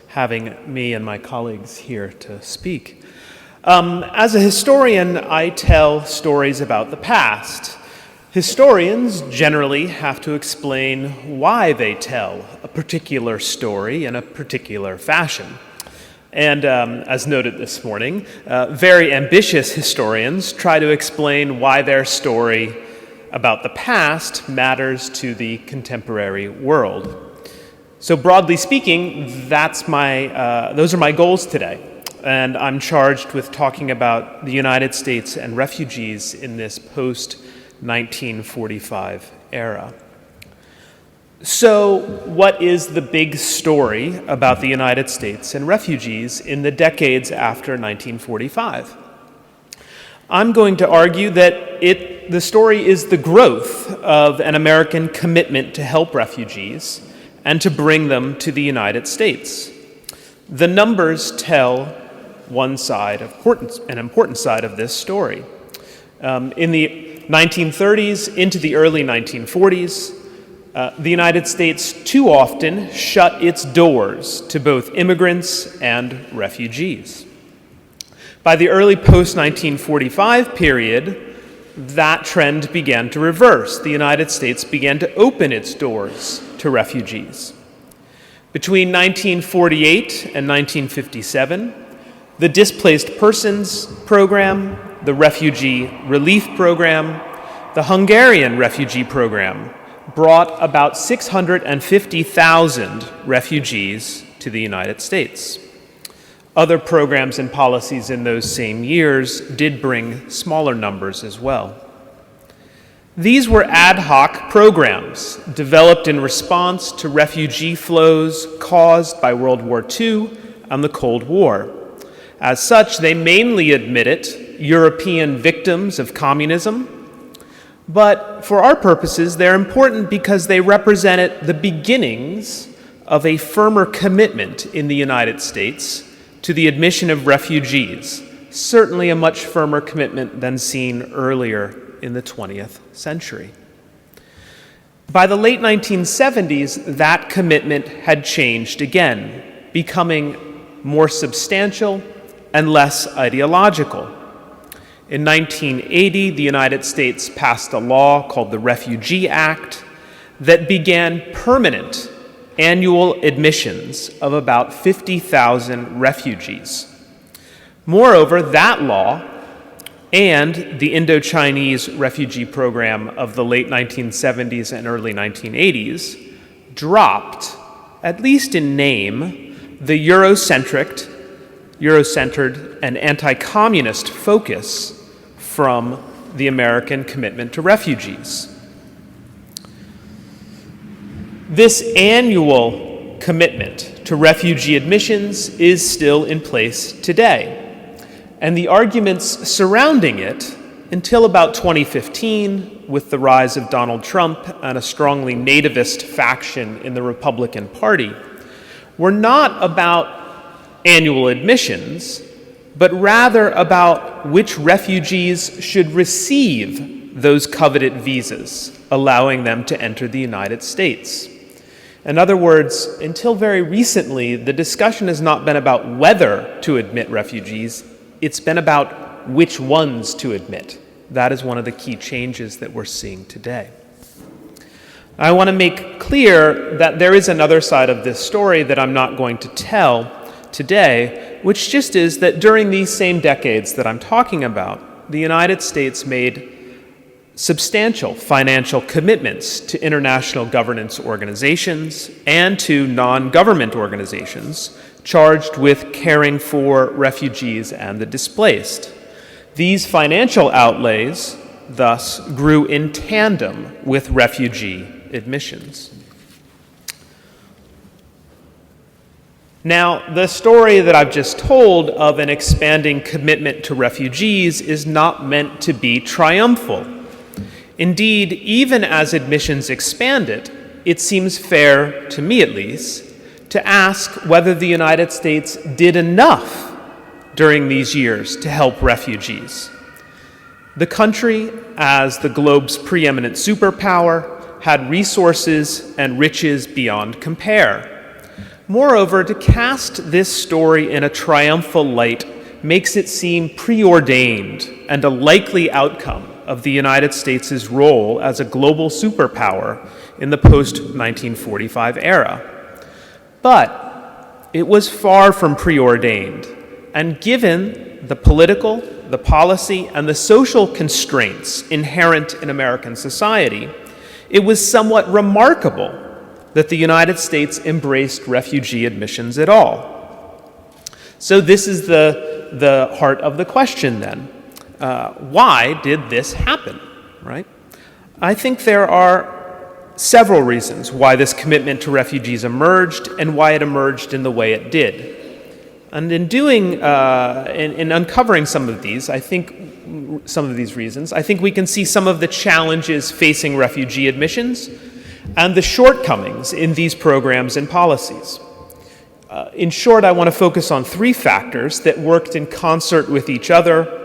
having me and my colleagues here to speak. As a historian, I tell stories about the past. Historians generally have to explain why they tell a particular story in a particular fashion. And as noted this morning, very ambitious historians try to explain why their story about the past matters to the contemporary world. So broadly speaking, those are my goals today. And I'm charged with talking about the United States and refugees in this post-1945 era. So, what is the big story about the United States and refugees in the decades after 1945? I'm going to argue that the story is the growth of an American commitment to help refugees and to bring them to the United States. The numbers tell an important side of this story. In the 1930s into the early 1940s, the United States too often shut its doors to both immigrants and refugees. By the early post-1945 period, that trend began to reverse. The United States began to open its doors to refugees. Between 1948 and 1957, the Displaced Persons Program, the Refugee Relief Program, the Hungarian Refugee Program brought about 650,000 refugees to the United States. Other programs and policies in those same years did bring smaller numbers as well. These were ad hoc programs developed in response to refugee flows caused by World War II and the Cold War. As such, they mainly admitted European victims of communism, but for our purposes, they're important because they represented the beginnings of a firmer commitment in the United States to the admission of refugees, certainly a much firmer commitment than seen earlier in the 20th century. By the late 1970s, that commitment had changed again, becoming more substantial and less ideological. In 1980, the United States passed a law called the Refugee Act that began permanent annual admissions of about 50,000 refugees. Moreover, that law and the Indo-Chinese refugee program of the late 1970s and early 1980s dropped, at least in name, the Eurocentered and anti-communist focus from the American commitment to refugees. This annual commitment to refugee admissions is still in place today. And the arguments surrounding it, until about 2015, with the rise of Donald Trump and a strongly nativist faction in the Republican Party, were not about annual admissions, but rather about which refugees should receive those coveted visas, allowing them to enter the United States. In other words, until very recently, the discussion has not been about whether to admit refugees, it's been about which ones to admit. That is one of the key changes that we're seeing today. I want to make clear that there is another side of this story that I'm not going to tell today, which just is that during these same decades that I'm talking about, the United States made substantial financial commitments to international governance organizations and to non-government organizations charged with caring for refugees and the displaced. These financial outlays, thus, grew in tandem with refugee admissions. Now, the story that I've just told of an expanding commitment to refugees is not meant to be triumphal. Indeed, even as admissions expanded, it seems fair, to me at least, to ask whether the United States did enough during these years to help refugees. The country, as the globe's preeminent superpower, had resources and riches beyond compare. Moreover, to cast this story in a triumphal light makes it seem preordained and a likely outcome of the United States' role as a global superpower in the post-1945 era. But it was far from preordained, and given the political, the policy, and the social constraints inherent in American society, it was somewhat remarkable that the United States embraced refugee admissions at all. So this is the heart of the question then. Why did this happen, right? I think there are several reasons why this commitment to refugees emerged and why it emerged in the way it did. And in uncovering some of these reasons, I think we can see some of the challenges facing refugee admissions and the shortcomings in these programs and policies. In short, I want to focus on three factors that worked in concert with each other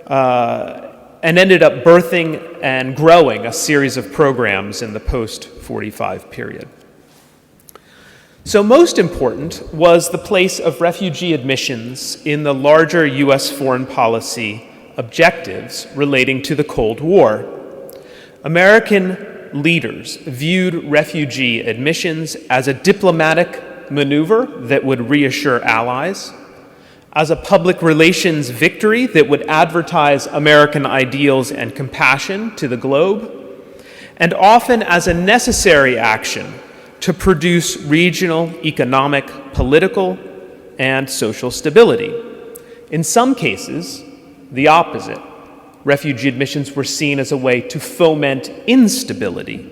and ended up birthing and growing a series of programs in the post-45 period. So most important was the place of refugee admissions in the larger U.S. foreign policy objectives relating to the Cold War. American leaders viewed refugee admissions as a diplomatic maneuver that would reassure allies, as a public relations victory that would advertise American ideals and compassion to the globe, and often as a necessary action to produce regional, economic, political, and social stability. In some cases, the opposite. Refugee admissions were seen as a way to foment instability.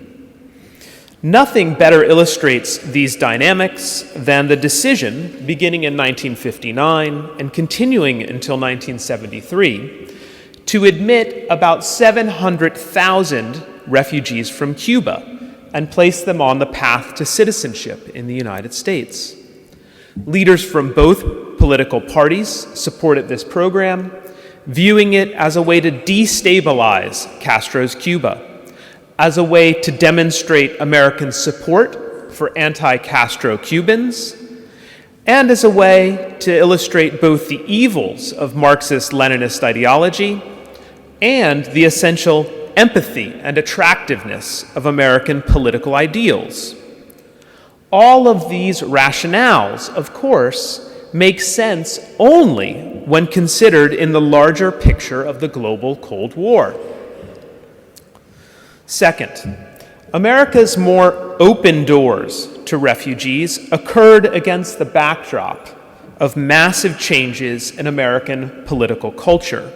Nothing better illustrates these dynamics than the decision, beginning in 1959 and continuing until 1973, to admit about 700,000 refugees from Cuba and place them on the path to citizenship in the United States. Leaders from both political parties supported this program, viewing it as a way to destabilize Castro's Cuba, as a way to demonstrate American support for anti-Castro Cubans, and as a way to illustrate both the evils of Marxist-Leninist ideology and the essential empathy and attractiveness of American political ideals. All of these rationales, of course, make sense only when considered in the larger picture of the global Cold War. Second, America's more open doors to refugees occurred against the backdrop of massive changes in American political culture,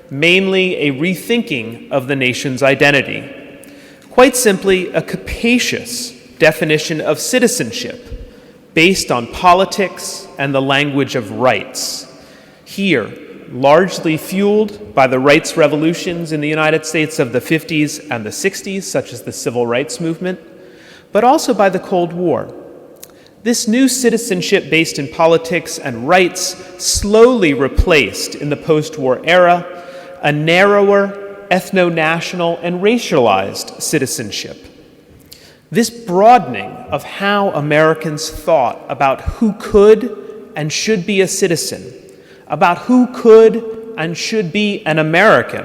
mainly a rethinking of the nation's identity. Quite simply, a capacious definition of citizenship based on politics and the language of rights. Here, largely fueled by the rights revolutions in the United States of the 50s and the 60s, such as the Civil Rights Movement, but also by the Cold War. This new citizenship based in politics and rights slowly replaced, in the post-war era, a narrower, ethno-national, and racialized citizenship. This broadening of how Americans thought about who could and should be a citizen, about who could and should be an American,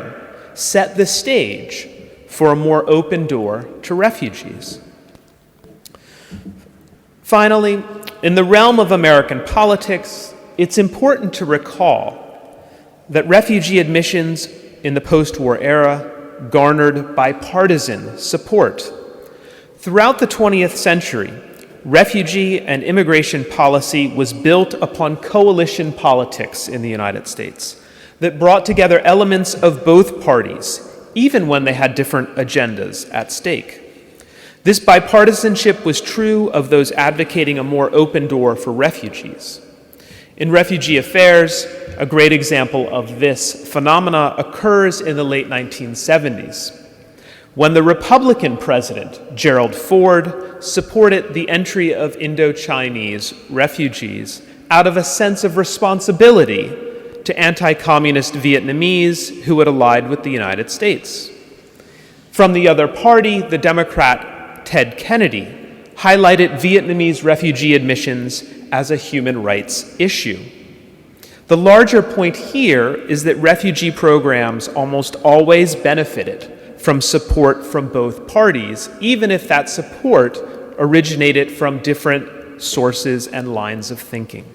set the stage for a more open door to refugees. Finally, in the realm of American politics, it's important to recall that refugee admissions in the post-war era garnered bipartisan support. Throughout the 20th century, refugee and immigration policy was built upon coalition politics in the United States that brought together elements of both parties, even when they had different agendas at stake. This bipartisanship was true of those advocating a more open door for refugees. In refugee affairs, a great example of this phenomena occurs in the late 1970s, when the Republican president, Gerald Ford, supported the entry of Indo-Chinese refugees out of a sense of responsibility to anti-communist Vietnamese who had allied with the United States. From the other party, the Democrat Ted Kennedy highlighted Vietnamese refugee admissions as a human rights issue. The larger point here is that refugee programs almost always benefited from support from both parties, even if that support originated from different sources and lines of thinking.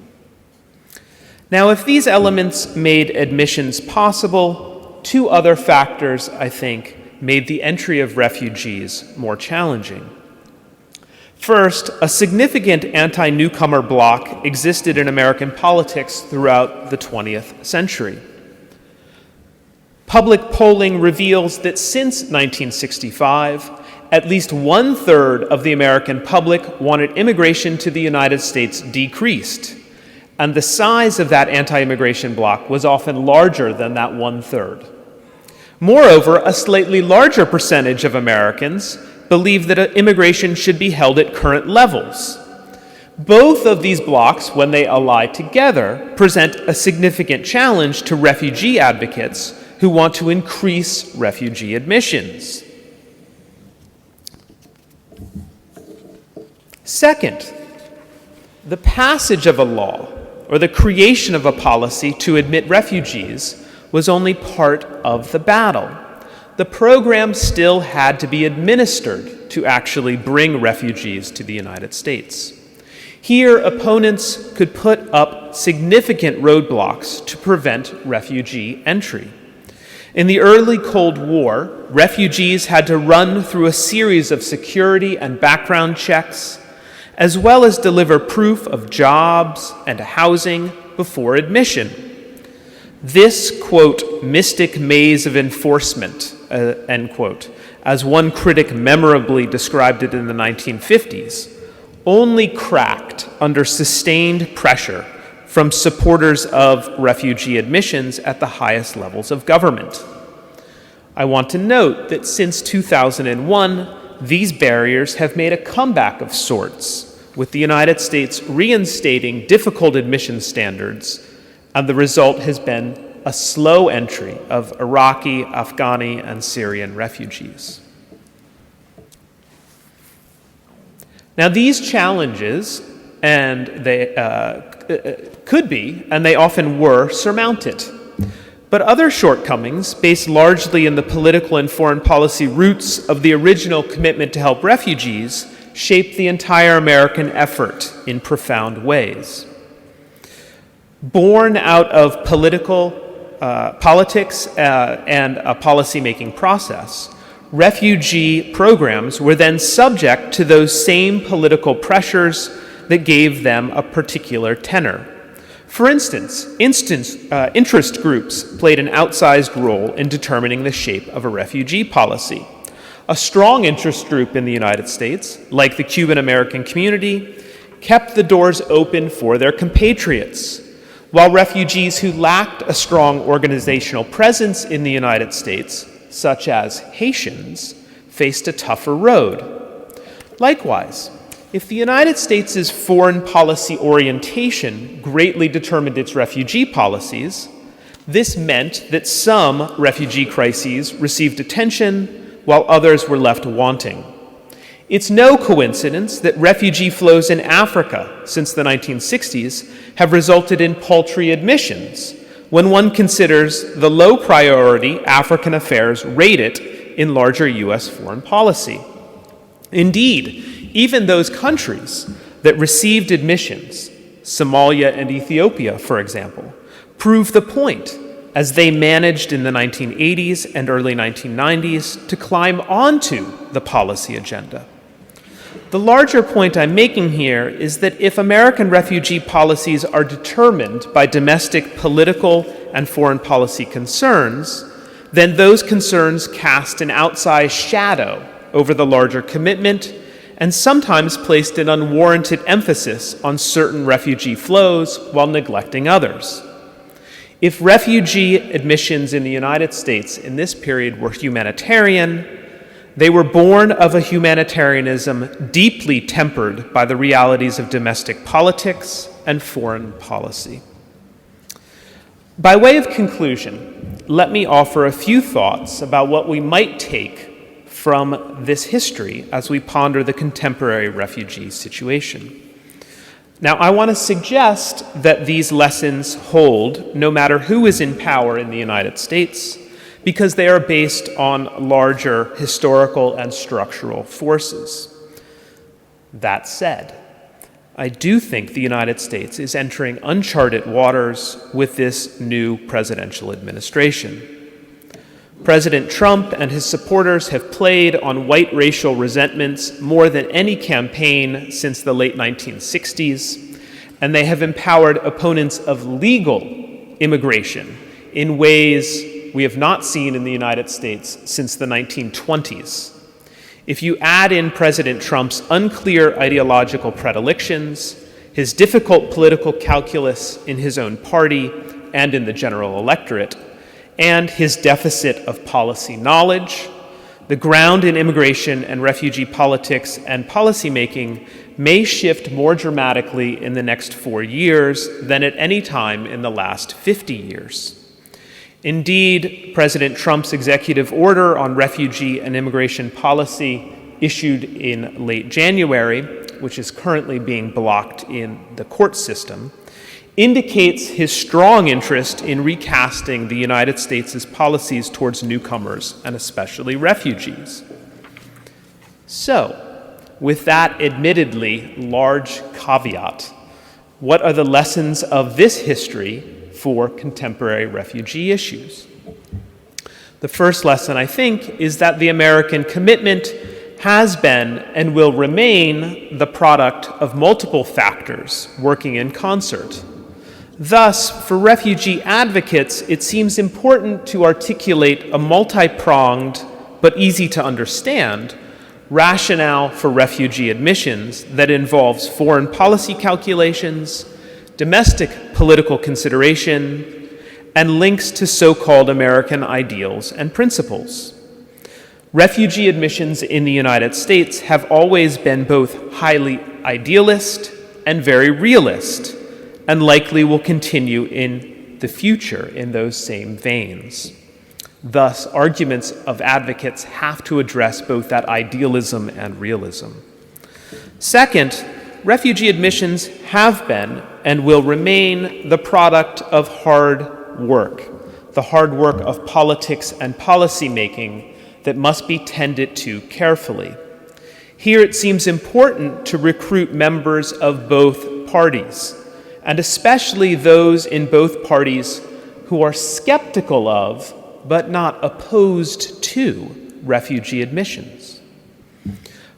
Now, if these elements made admissions possible, two other factors, I think, made the entry of refugees more challenging. First, a significant anti-newcomer bloc existed in American politics throughout the 20th century. Public polling reveals that since 1965, at least 1/3 of the American public wanted immigration to the United States decreased, and the size of that anti-immigration bloc was often larger than that 1/3. Moreover, a slightly larger percentage of Americans believe that immigration should be held at current levels. Both of these blocs, when they ally together, present a significant challenge to refugee advocates who want to increase refugee admissions. Second, the passage of a law or the creation of a policy to admit refugees was only part of the battle. The program still had to be administered to actually bring refugees to the United States. Here, opponents could put up significant roadblocks to prevent refugee entry. In the early Cold War, refugees had to run through a series of security and background checks, as well as deliver proof of jobs and housing before admission. This, quote, mystic maze of enforcement, end quote, as one critic memorably described it in the 1950s, only cracked under sustained pressure from supporters of refugee admissions at the highest levels of government. I want to note that since 2001, these barriers have made a comeback of sorts, with the United States reinstating difficult admission standards, and the result has been a slow entry of Iraqi, Afghani, and Syrian refugees. Now, these challenges, and they could be, and they often were, surmounted. But other shortcomings, based largely in the political and foreign policy roots of the original commitment to help refugees, shaped the entire American effort in profound ways. Born out of politics and a policy-making process, refugee programs were then subject to those same political pressures that gave them a particular tenor. For instance, interest groups played an outsized role in determining the shape of a refugee policy. A strong interest group in the United States, like the Cuban American community, kept the doors open for their compatriots, while refugees who lacked a strong organizational presence in the United States, such as Haitians, faced a tougher road. Likewise, if the United States' foreign policy orientation greatly determined its refugee policies, this meant that some refugee crises received attention while others were left wanting. It's no coincidence that refugee flows in Africa since the 1960s have resulted in paltry admissions when one considers the low priority African affairs rate it in larger U.S. foreign policy. Indeed, even those countries that received admissions, Somalia and Ethiopia, for example, prove the point as they managed in the 1980s and early 1990s to climb onto the policy agenda. The larger point I'm making here is that if American refugee policies are determined by domestic political and foreign policy concerns, then those concerns cast an outsized shadow over the larger commitment and sometimes placed an unwarranted emphasis on certain refugee flows while neglecting others. If refugee admissions in the United States in this period were humanitarian, they were born of a humanitarianism deeply tempered by the realities of domestic politics and foreign policy. By way of conclusion, let me offer a few thoughts about what we might take from this history as we ponder the contemporary refugee situation. Now, I want to suggest that these lessons hold no matter who is in power in the United States, because they are based on larger historical and structural forces. That said, I do think the United States is entering uncharted waters with this new presidential administration. President Trump and his supporters have played on white racial resentments more than any campaign since the late 1960s, and they have empowered opponents of legal immigration in ways we have not seen in the United States since the 1920s. If you add in President Trump's unclear ideological predilections, his difficult political calculus in his own party and in the general electorate, and his deficit of policy knowledge, the ground in immigration and refugee politics and policymaking may shift more dramatically in the next 4 years than at any time in the last 50 years. Indeed, President Trump's executive order on refugee and immigration policy issued in late January, which is currently being blocked in the court system, indicates his strong interest in recasting the United States' policies towards newcomers and especially refugees. So, with that admittedly large caveat, what are the lessons of this history for contemporary refugee issues? The first lesson, I think, is that the American commitment has been and will remain the product of multiple factors working in concert. Thus, for refugee advocates, it seems important to articulate a multi-pronged but easy to understand rationale for refugee admissions that involves foreign policy calculations, domestic political consideration, and links to so-called American ideals and principles. Refugee admissions in the United States have always been both highly idealist and very realist, and likely will continue in the future in those same veins. Thus, arguments of advocates have to address both that idealism and realism. Second, refugee admissions have been and will remain the product of hard work, the hard work of politics and policy making that must be tended to carefully. Here it seems important to recruit members of both parties, and especially those in both parties who are skeptical of, but not opposed to, refugee admissions.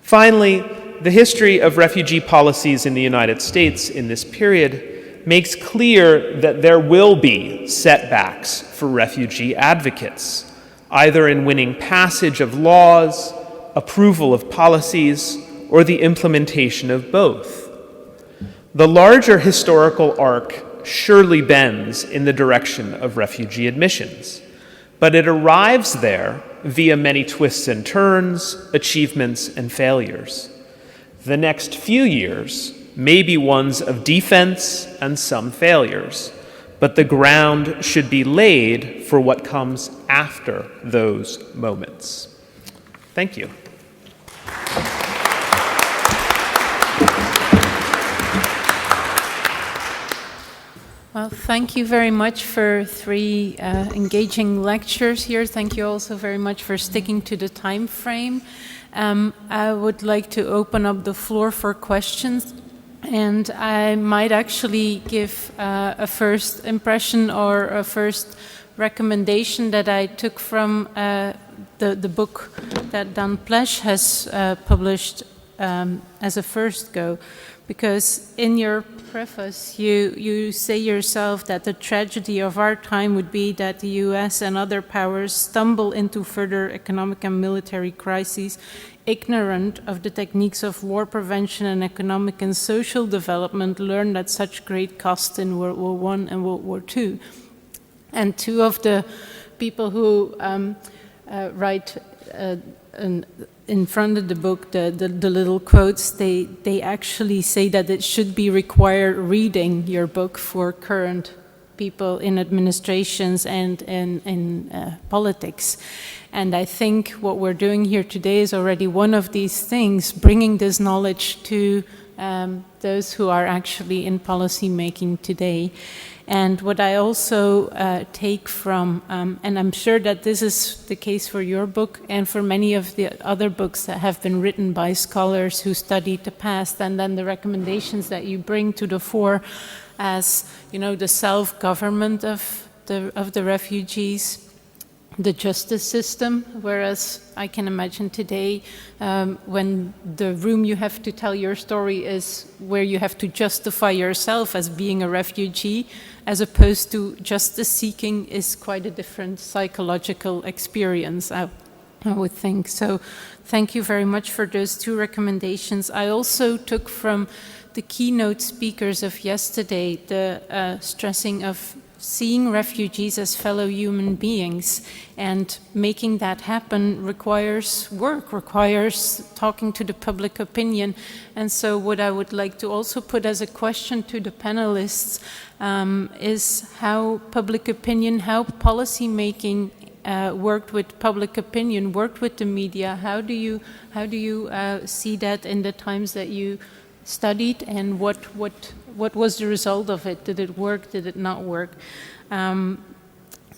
Finally, the history of refugee policies in the United States in this period makes clear that there will be setbacks for refugee advocates, either in winning passage of laws, approval of policies, or the implementation of both. The larger historical arc surely bends in the direction of refugee admissions, but it arrives there via many twists and turns, achievements and failures. The next few years may be ones of defense and some failures, but the ground should be laid for what comes after those moments. Thank you. Well, thank you very much for 3 engaging lectures here. Thank you also very much for sticking to the time frame. I would like to open up the floor for questions, and I might actually give a first impression or a first recommendation that I took from the book that Plesch has published as a first go. Because in your preface, you say yourself that the tragedy of our time would be that the US and other powers stumble into further economic and military crises, ignorant of the techniques of war prevention and economic and social development learned at such great cost in World War I and World War II. And 2 of the people who write in front of the book, the little quotes, they actually say that it should be required reading your book for current people in administrations and in politics. And I think what we're doing here today is already one of these things, bringing this knowledge to those who are actually in policy making today. And what I also take from, and I'm sure that this is the case for your book and for many of the other books that have been written by scholars who studied the past, and then the recommendations that you bring to the fore as, you know, the self-government of the refugees, the justice system, whereas I can imagine today when the room you have to tell your story is where you have to justify yourself as being a refugee, as opposed to justice seeking, is quite a different psychological experience, I would think. So thank you very much for those 2 recommendations. I also took from the keynote speakers of yesterday the stressing of seeing refugees as fellow human beings, and making that happen requires work, requires talking to the public opinion. And so what I would like to also put as a question to the panelists is how public opinion, how policy making worked with public opinion, worked with the media. How do you see that in the times that you studied, and what was the result of it? Did it work? Did it not work?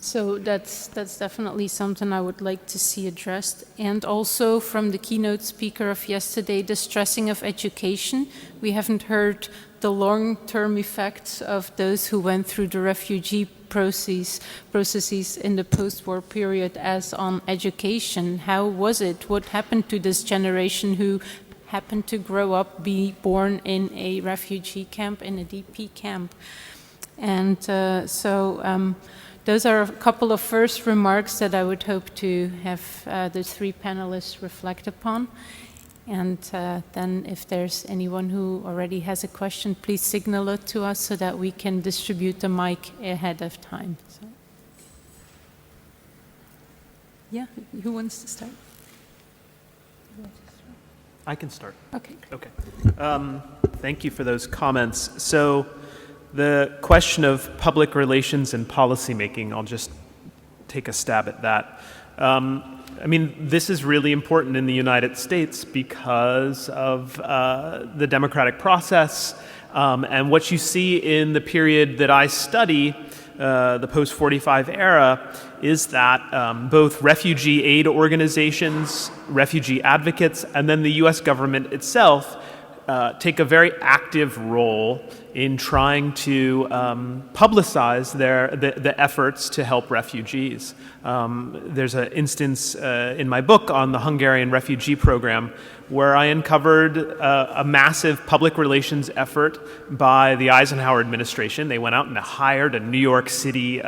So that's definitely something I would like to see addressed. And also from the keynote speaker of yesterday, the stressing of education. We haven't heard the long-term effects of those who went through the refugee processes in the post-war period as on education. How was it? What happened to this generation who happened to grow up, be born in a refugee camp, in a DP camp? And those are a couple of first remarks that I would hope to have the 3 panelists reflect upon. And then if there's anyone who already has a question, please signal it to us so that we can distribute the mic ahead of time. So. Yeah, who wants to start? I can start. Okay. Okay. Thank you for those comments. So the question of public relations and policymaking, I'll just take a stab at that. I mean, this is really important in the United States because of the democratic process, and what you see in the period that I study, the post-45 era, is that both refugee aid organizations, refugee advocates, and then the US government itself take a very active role in trying to publicize the efforts to help refugees. There's an instance in my book on the Hungarian refugee program where I uncovered a massive public relations effort by the Eisenhower administration. They went out and hired a New York City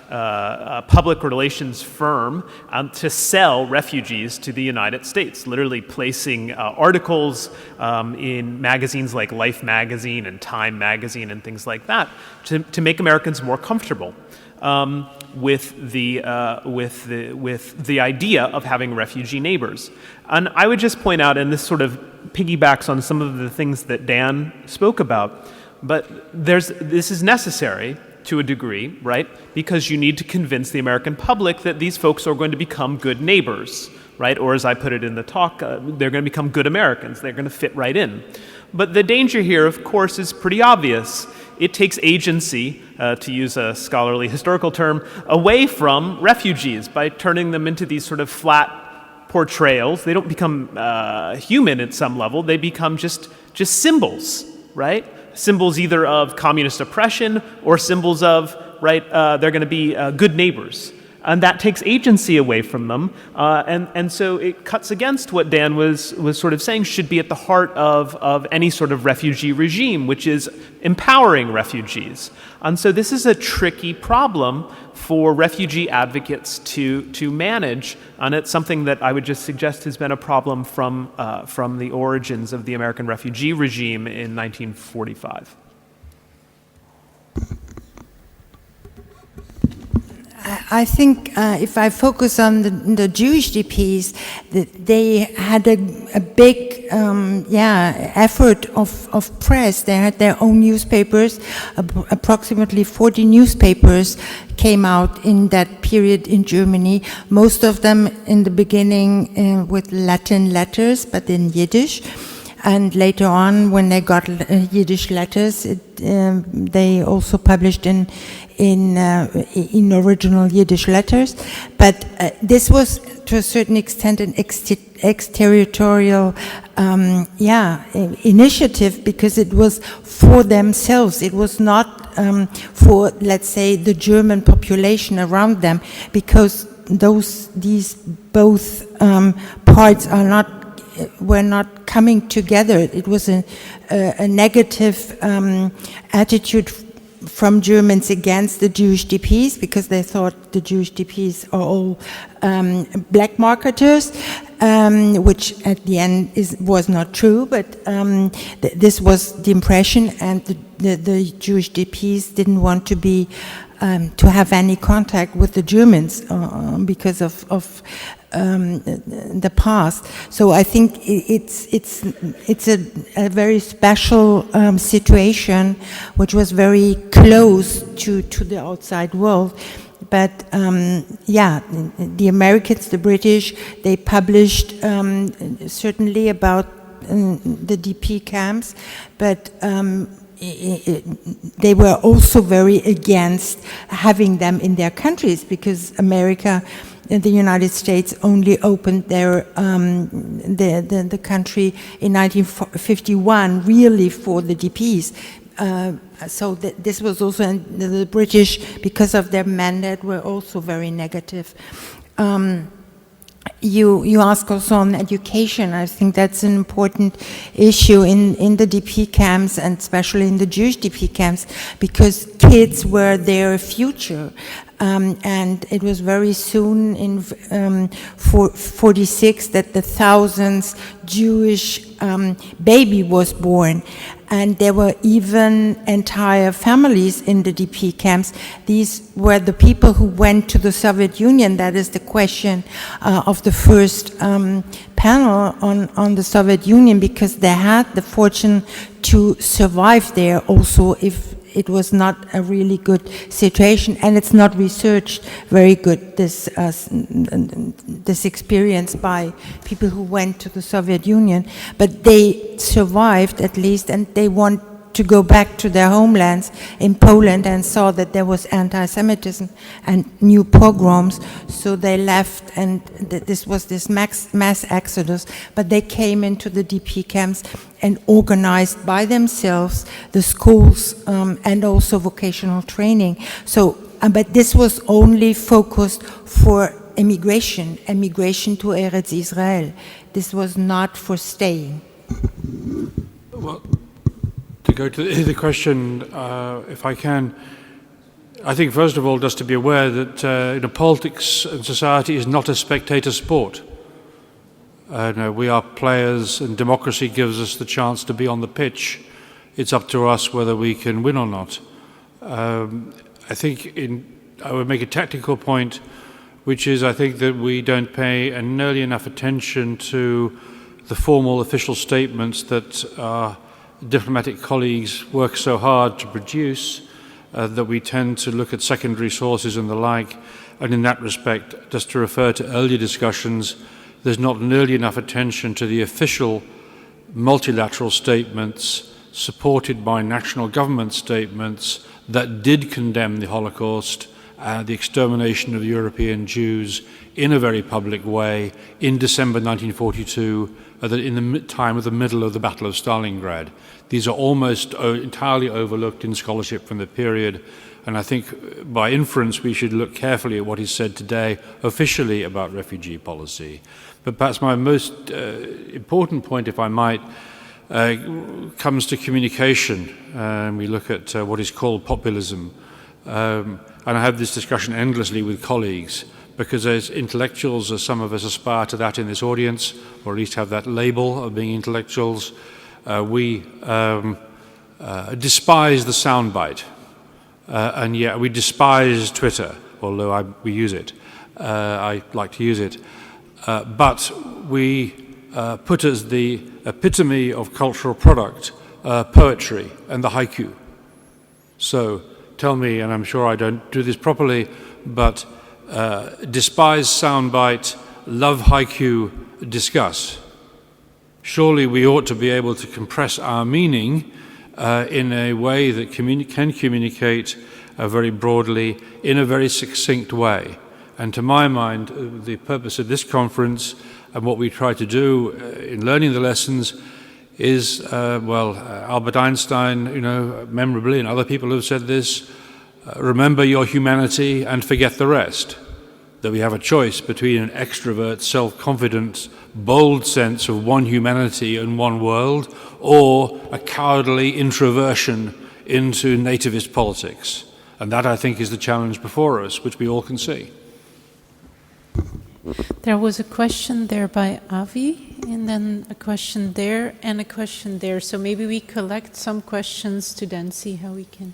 public relations firm to sell refugees to the United States, literally placing articles in magazines like Life magazine and Time magazine and things like that to make Americans more comfortable with the idea of having refugee neighbors. And I would just point out, and this sort of piggybacks on some of the things that Dan spoke about, but this is necessary to a degree, right? Because you need to convince the American public that these folks are going to become good neighbors, right? Or as I put it in the talk, they're going to become good Americans. They're going to fit right in. But the danger here, of course, is pretty obvious. It takes agency, to use a scholarly historical term, away from refugees by turning them into these sort of flat portrayals. They don't become human at some level. They become just symbols, right? Symbols either of communist oppression or symbols of, right, they're going to be good neighbors. And that takes agency away from them. And so it cuts against what Dan was sort of saying should be at the heart of any sort of refugee regime, which is empowering refugees. And so this is a tricky problem for refugee advocates to manage, and it's something that I would just suggest has been a problem from the origins of the American refugee regime in 1945. I think if I focus on the Jewish DPs, they had a big effort of press. They had their own newspapers. Approximately 40 newspapers came out in that period in Germany, most of them in the beginning with Latin letters, but in Yiddish. And later on, when they got Yiddish letters, they also published in original Yiddish letters. But this was, to a certain extent, an exterritorial initiative, because it was for themselves. It was not for, let's say, the German population around them, because these both parts were not coming together. It was a negative attitude from Germans against the Jewish DPs, because they thought the Jewish DPs are all black marketers, which at the end was not true, but this was the impression, and the Jewish DPs didn't want to be to have any contact with the Germans because of the past. So I think it's a very special situation, which was very close to the outside world. But the Americans, the British, they published certainly about the DP camps, but they were also very against having them in their countries, because America and the United States only opened the country in 1951 really for the DPs. So this was also, and the British, because of their mandate, were also very negative. You ask also on education. I think that's an important issue in the DP camps, and especially in the Jewish DP camps, because kids were their future. And it was very soon in 46 that the thousands Jewish baby was born. And there were even entire families in the DP camps. These were the people who went to the Soviet Union. That is the question of the first panel on the Soviet Union, because they had the fortune to survive there also, if it was not a really good situation, and it's not researched very good, this experience by people who went to the Soviet Union. But they survived at least, and they want to go back to their homelands in Poland and saw that there was anti-Semitism and new pogroms, so they left, and this was this mass exodus, but they came into the DP camps and organized by themselves the schools and also vocational training. So, but this was only focused for immigration to Eretz Israel. This was not for staying. Well, to go to the question, if I can, I think first of all just to be aware that politics and society is not a spectator sport. We are players, and democracy gives us the chance to be on the pitch. It's up to us whether we can win or not. I think I would make a technical point, which is I think that we don't pay nearly enough attention to the formal official statements that our diplomatic colleagues work so hard to produce, that we tend to look at secondary sources and the like. And in that respect, just to refer to earlier discussions, there's not nearly enough attention to the official multilateral statements supported by national government statements that did condemn the Holocaust and the extermination of European Jews in a very public way in December 1942, in the time of the middle of the Battle of Stalingrad. These are almost entirely overlooked in scholarship from the period, and I think by inference we should look carefully at what is said today officially about refugee policy. But perhaps my most important point, if I might, comes to communication. We look at what is called populism. And I have this discussion endlessly with colleagues, because as intellectuals, as some of us aspire to that in this audience, or at least have that label of being intellectuals, we despise the soundbite. And yet we despise Twitter, although we use it. I like to use it. But we put as the epitome of cultural product poetry and the haiku. So tell me, and I'm sure I don't do this properly, but despise soundbite, love haiku, discuss. Surely we ought to be able to compress our meaning in a way that can communicate very broadly in a very succinct way. And to my mind, the purpose of this conference and what we try to do in learning the lessons is, Albert Einstein, memorably, and other people have said this, remember your humanity and forget the rest. That we have a choice between an extrovert, self-confident, bold sense of one humanity and one world, or a cowardly introversion into nativist politics. And that, I think, is the challenge before us, which we all can see. There was a question there by Avi, and then a question there, and a question there. So maybe we collect some questions to then see how we can...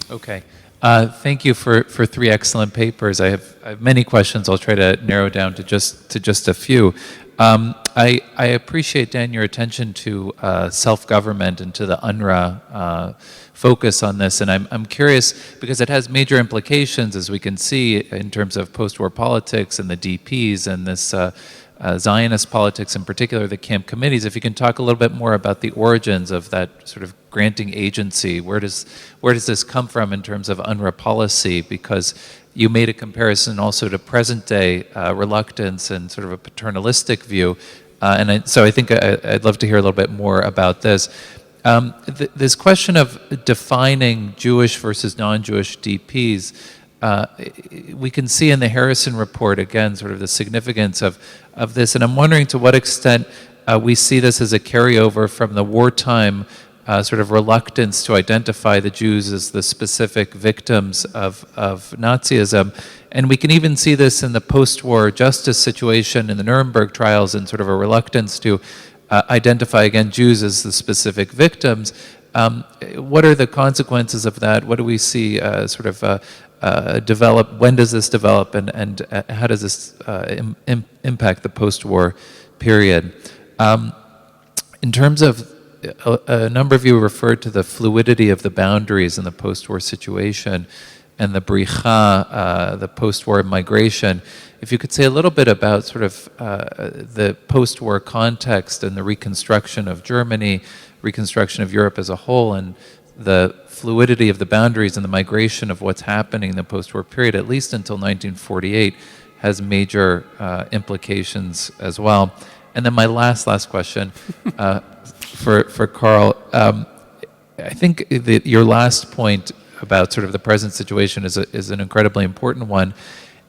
Okay. Thank you for three excellent papers. I have many questions. I'll try to narrow down to just a few. I appreciate, Dan, your attention to self-government and to the UNRWA focus on this, and I'm curious because it has major implications, as we can see, in terms of post-war politics and the DPs and this Zionist politics, in particular the camp committees. If you can talk a little bit more about the origins of that sort of granting agency, where does this come from in terms of UNRWA policy? Because you made a comparison also to present-day reluctance and sort of a paternalistic view, so I think I'd love to hear a little bit more about this. This question of defining Jewish versus non-Jewish DPs, we can see in the Harrison report, again, sort of the significance of this, and I'm wondering to what extent we see this as a carryover from the wartime sort of reluctance to identify the Jews as the specific victims of Nazism. And we can even see this in the post-war justice situation in the Nuremberg trials, and sort of a reluctance to identify, again, Jews as the specific victims. What are the consequences of that? What do we see sort of develop? When does this develop, and how does this impact the post-war period? In terms of a number of you referred to the fluidity of the boundaries in the post-war situation and the bricha, the post-war migration. If you could say a little bit about sort of the post-war context and the reconstruction of Germany, reconstruction of Europe as a whole, and the fluidity of the boundaries and the migration of what's happening in the post-war period, at least until 1948, has major implications as well. And then my last question for Carl. I think that your last point about sort of the present situation is an incredibly important one.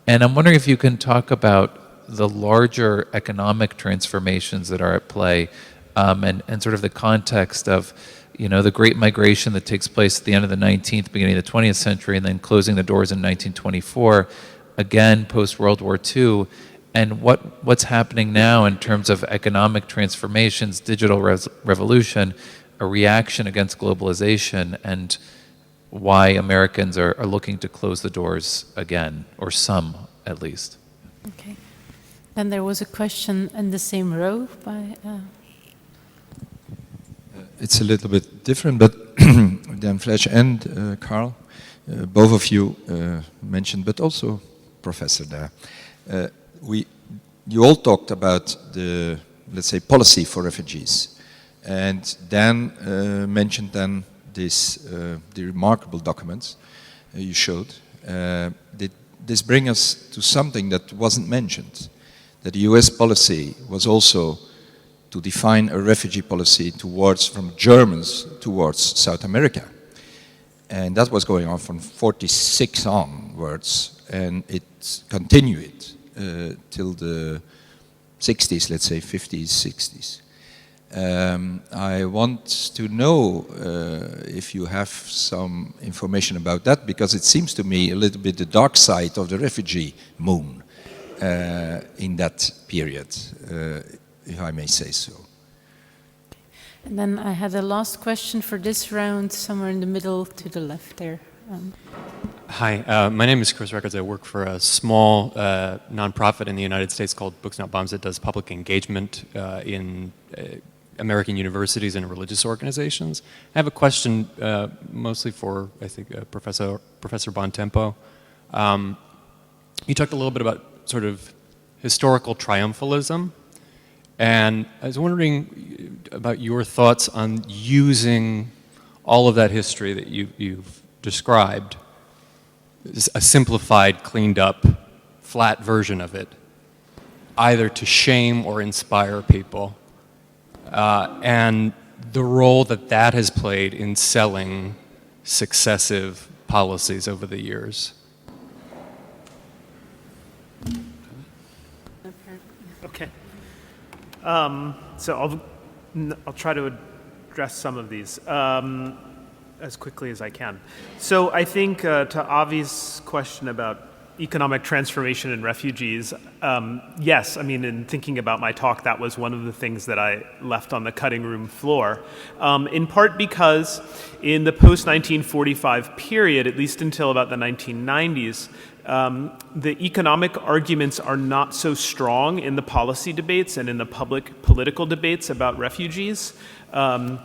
And I'm wondering if you can talk about the larger economic transformations that are at play, and sort of the context of, the great migration that takes place at the end of the 19th, beginning of the 20th century, and then closing the doors in 1924, again post-World War II, and what's happening now in terms of economic transformations, digital revolution, a reaction against globalization, and why Americans are looking to close the doors again, or some at least. Okay. Then there was a question in the same row by... It's a little bit different, but then Plesch and Carl, both of you mentioned, but also Professor there. You all talked about the, let's say, policy for refugees, and Dan mentioned then the remarkable documents you showed. This brings us to something that wasn't mentioned, that the US policy was also to define a refugee policy from Germans towards South America. And that was going on from 46 onwards, and it continued till the 60s, let's say 50s, 60s. I want to know if you have some information about that, because it seems to me a little bit the dark side of the refugee moon in that period, if I may say so. And then I had a last question for this round, somewhere in the middle to the left there. Hi, my name is Chris Records. I work for a small nonprofit in the United States called Books Not Bombs that does public engagement in American universities and religious organizations. I have a question mostly for, I think, Professor Bontempo. You talked a little bit about sort of historical triumphalism, and I was wondering about your thoughts on using all of that history that you've described, a simplified, cleaned up, flat version of it, either to shame or inspire people, and the role that has played in selling successive policies over the years. Okay. So I'll try to address some of these as quickly as I can. So I think to Avi's question about economic transformation and refugees, yes, I mean, in thinking about my talk, that was one of the things that I left on the cutting room floor, in part because in the post-1945 period, at least until about the 1990s, the economic arguments are not so strong in the policy debates and in the public political debates about refugees. So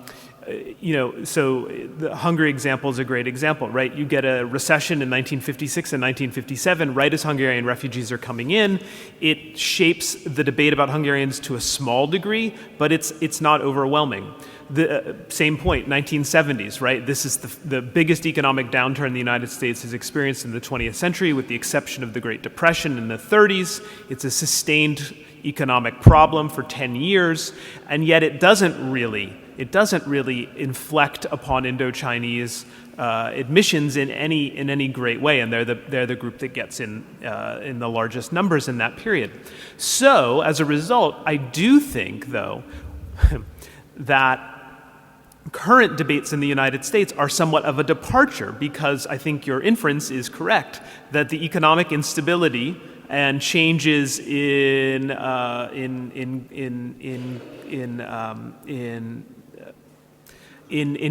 the Hungary example is a great example, right? You get a recession in 1956 and 1957, right as Hungarian refugees are coming in. It shapes the debate about Hungarians to a small degree, but it's not overwhelming. The same point, 1970s, right? This is the biggest economic downturn the United States has experienced in the 20th century, with the exception of the Great Depression in the 30s. It's a sustained economic problem for 10 years, and yet it doesn't really inflect upon Indo-Chinese admissions in any great way, and they're the group that gets in the largest numbers in that period. So as a result, I do think, though, that current debates in the United States are somewhat of a departure, because I think your inference is correct that the economic instability and changes in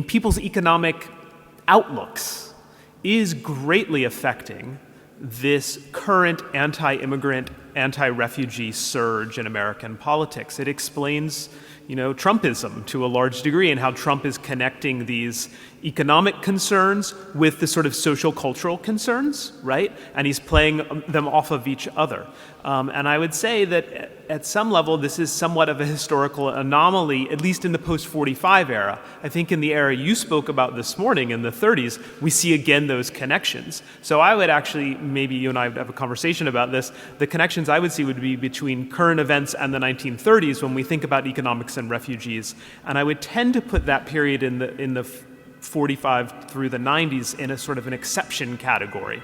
people's economic outlooks is greatly affecting this current anti-immigrant, anti-refugee surge in American politics. It explains, Trumpism to a large degree, and how Trump is connecting these economic concerns with the sort of social cultural concerns, right? And he's playing them off of each other. And I would say that at some level this is somewhat of a historical anomaly, at least in the post-45 era. I think in the era you spoke about this morning, in the 30s, we see again those connections. So I would actually, maybe you and I would have a conversation about this, the connections I would see would be between current events and the 1930s when we think about economics and refugees. And I would tend to put that period in the 45 through the 90s in a sort of an exception category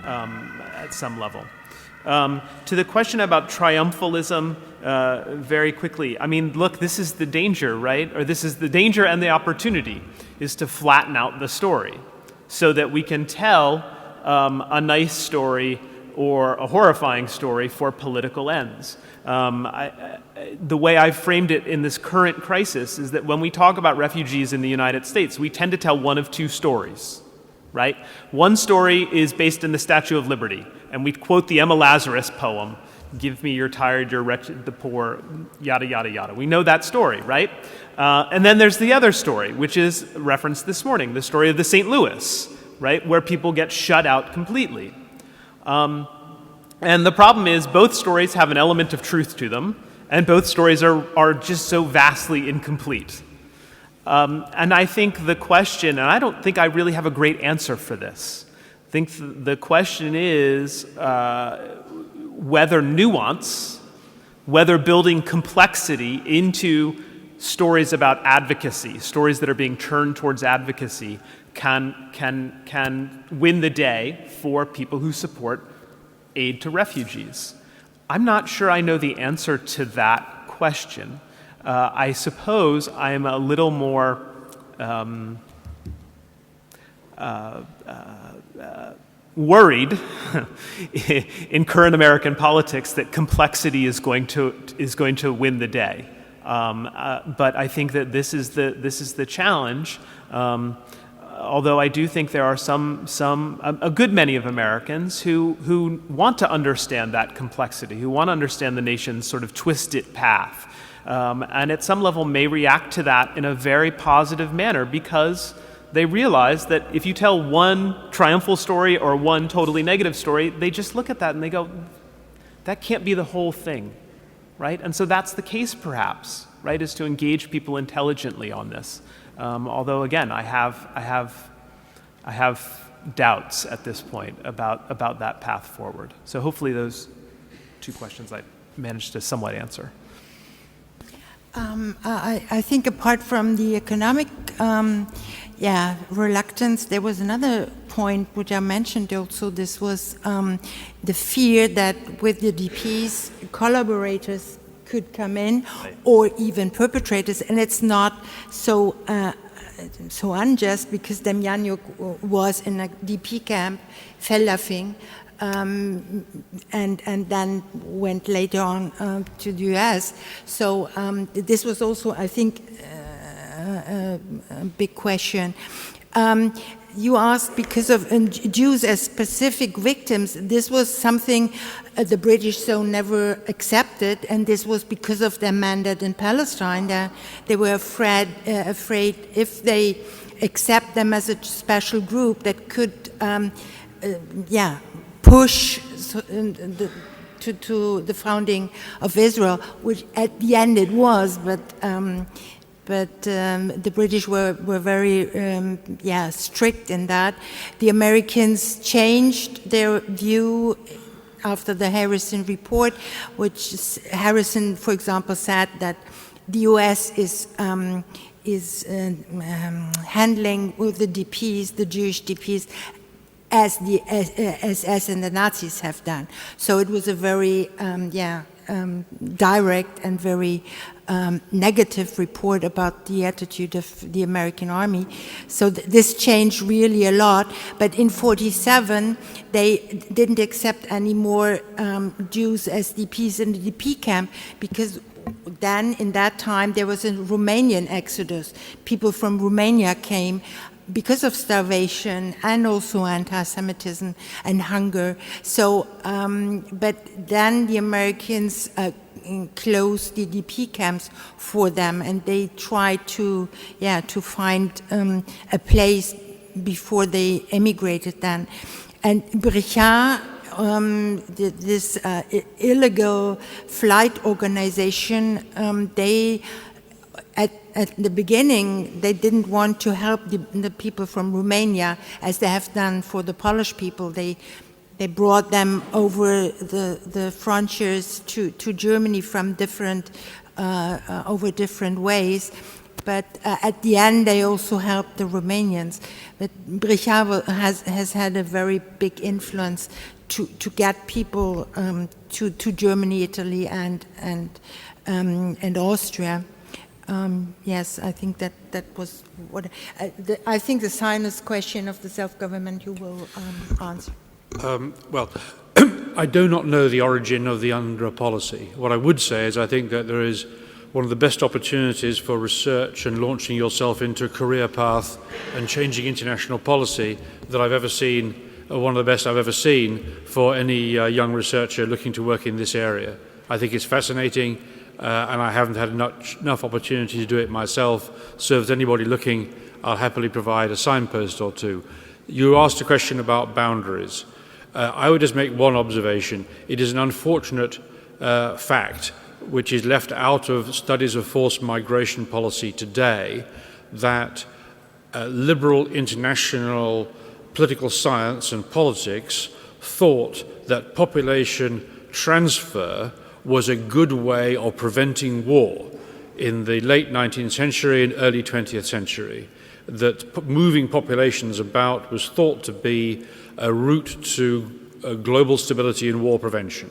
at some level. To the question about triumphalism, very quickly, I mean, look, this is the danger, right? Or this is the danger and the opportunity, is to flatten out the story so that we can tell a nice story or a horrifying story for political ends. The way I've framed it in this current crisis is that when we talk about refugees in the United States, we tend to tell one of two stories, right? One story is based in the Statue of Liberty, and we quote the Emma Lazarus poem, "Give me your tired, your wretched, the poor," yada, yada, yada. We know that story, right? And then there's the other story, which is referenced this morning, the story of the St. Louis, right, where people get shut out completely. And the problem is both stories have an element of truth to them, and both stories are just so vastly incomplete. And I think the question, and I don't think I really have a great answer for this, I think the question is whether nuance, whether building complexity into stories about advocacy, stories that are being turned towards advocacy, can win the day for people who support aid to refugees. I'm not sure I know the answer to that question. I suppose I'm a little more worried in current American politics that complexity is going to win the day. But I think that this is the challenge. Although I do think there are a good many of Americans who want to understand that complexity, who want to understand the nation's sort of twisted path, and at some level may react to that in a very positive manner because they realize that if you tell one triumphal story or one totally negative story, they just look at that and they go, that can't be the whole thing, right? And so that's the case perhaps, right, is to engage people intelligently on this. Although again, I have doubts at this point about that path forward. So hopefully those two questions I managed to somewhat answer. I think apart from the economic reluctance, there was another point which I mentioned also. This was the fear that with the DPs, collaborators could come in, or even perpetrators, and it's not so unjust because Demjanjuk was in a DP camp, Feldafing, and then went later on to the US. So this was also, I think, a big question. You asked because of Jews as specific victims. This was something the British so never accepted, and this was because of their mandate in Palestine. They were afraid if they accept them as a special group that could, push to the founding of Israel, which at the end it was, but the British were very strict in that. The Americans changed their view after the Harrison report, which Harrison, for example, said that the U.S. is handling with the DPs, the Jewish DPs, as the SS and the Nazis have done. So it was a very direct and very negative report about the attitude of the American army. So this changed really a lot. But in 1947, they didn't accept any more Jews as DPs in the DP camp because then, in that time, there was a Romanian exodus. People from Romania came because of starvation and also anti-Semitism and hunger. So, but then the Americans closed the DP camps for them, and they tried to find a place before they emigrated then. And Brichard this illegal flight organization, they at the beginning, they didn't want to help the people from Romania, as they have done for the Polish people. They brought them over the frontiers to Germany from over different ways. But at the end, they also helped the Romanians. But Brichava has had a very big influence to get people to Germany, Italy, and Austria. Yes, I think that was what I think the sinus question of the self-government you will answer. Well, I do not know the origin of the UNRWA policy. What I would say is I think that there is one of the best opportunities for research and launching yourself into a career path and changing international policy that I've ever seen, one of the best I've ever seen for any young researcher looking to work in this area. I think it's fascinating. And I haven't had enough opportunity to do it myself, so if there's anybody looking, I'll happily provide a signpost or two. You asked a question about boundaries. I would just make one observation. It is an unfortunate fact, which is left out of studies of forced migration policy today, that liberal international political science and politics thought that population transfer was a good way of preventing war in the late 19th century and early 20th century, that moving populations about was thought to be a route to global stability and war prevention.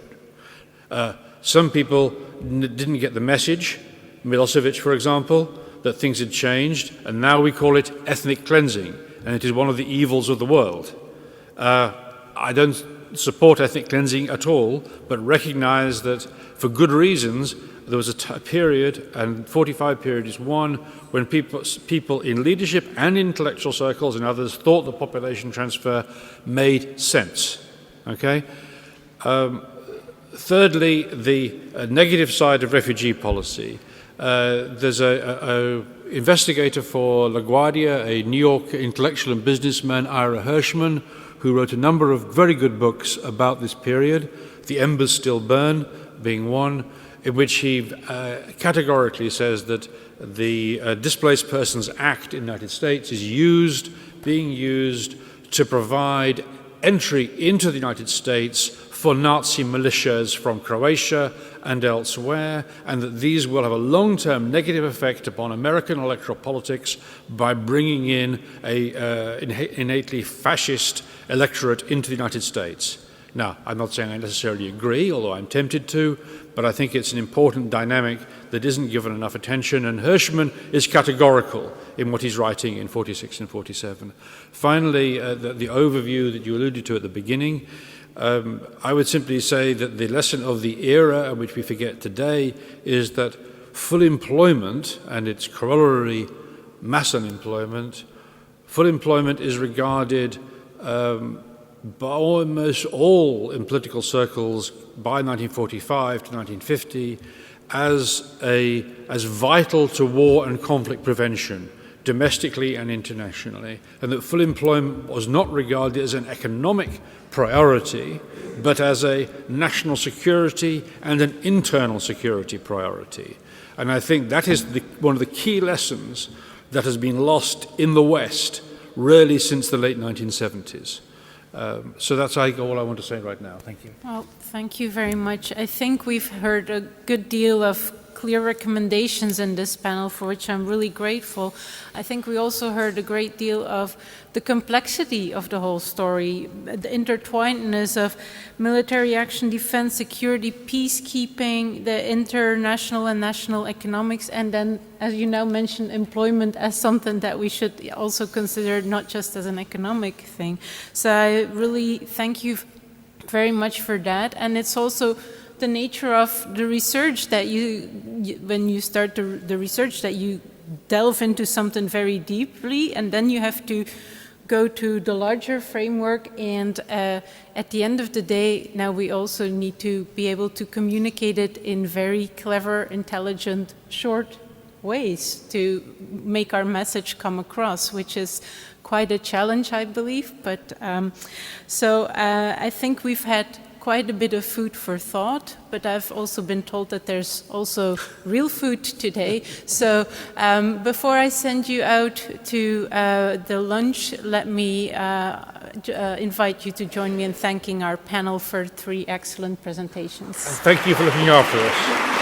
Some people didn't get the message, Milosevic, for example, that things had changed, and now we call it ethnic cleansing, and it is one of the evils of the world. I don't support ethnic cleansing at all, but recognize that for good reasons there was a period, and 45 period is one, when people in leadership and intellectual circles and others thought the population transfer made sense. Okay? Thirdly, the negative side of refugee policy. There's a investigator for LaGuardia, a New York intellectual and businessman, Ira Hirschman, who wrote a number of very good books about this period, The Embers Still Burn being one, in which he categorically says that the Displaced Persons Act in the United States is being used to provide entry into the United States for Nazi militias from Croatia and elsewhere, and that these will have a long-term negative effect upon American electoral politics by bringing in an innately fascist electorate into the United States. Now, I'm not saying I necessarily agree, although I'm tempted to, but I think it's an important dynamic that isn't given enough attention, and Hirschman is categorical in what he's writing in 46 and 47. Finally, the overview that you alluded to at the beginning, I would simply say that the lesson of the era, which we forget today, is that full employment and its corollary mass unemployment, full employment is regarded by almost all in political circles by 1945 to 1950 as vital to war and conflict prevention, domestically and internationally, and that full employment was not regarded as an economic priority, but as a national security and an internal security priority. And I think that is one of the key lessons that has been lost in the West really since the late 1970s. So that's all I want to say right now. Thank you. Well, thank you very much. I think we've heard a good deal of clear recommendations in this panel, for which I'm really grateful. I think we also heard a great deal of the complexity of the whole story, the intertwinedness of military action, defense, security, peacekeeping, the international and national economics, and then, as you now mentioned, employment as something that we should also consider not just as an economic thing. So I really thank you very much for that. And it's also the nature of the research that when you start the research, that you delve into something very deeply, and then you have to go to the larger framework, and at the end of the day, now we also need to be able to communicate it in very clever, intelligent, short ways to make our message come across, which is quite a challenge, I believe. But so I think we've had quite a bit of food for thought, but I've also been told that there's also real food today. So before I send you out to the lunch, let me invite you to join me in thanking our panel for 3 excellent presentations. Thank you for looking after us.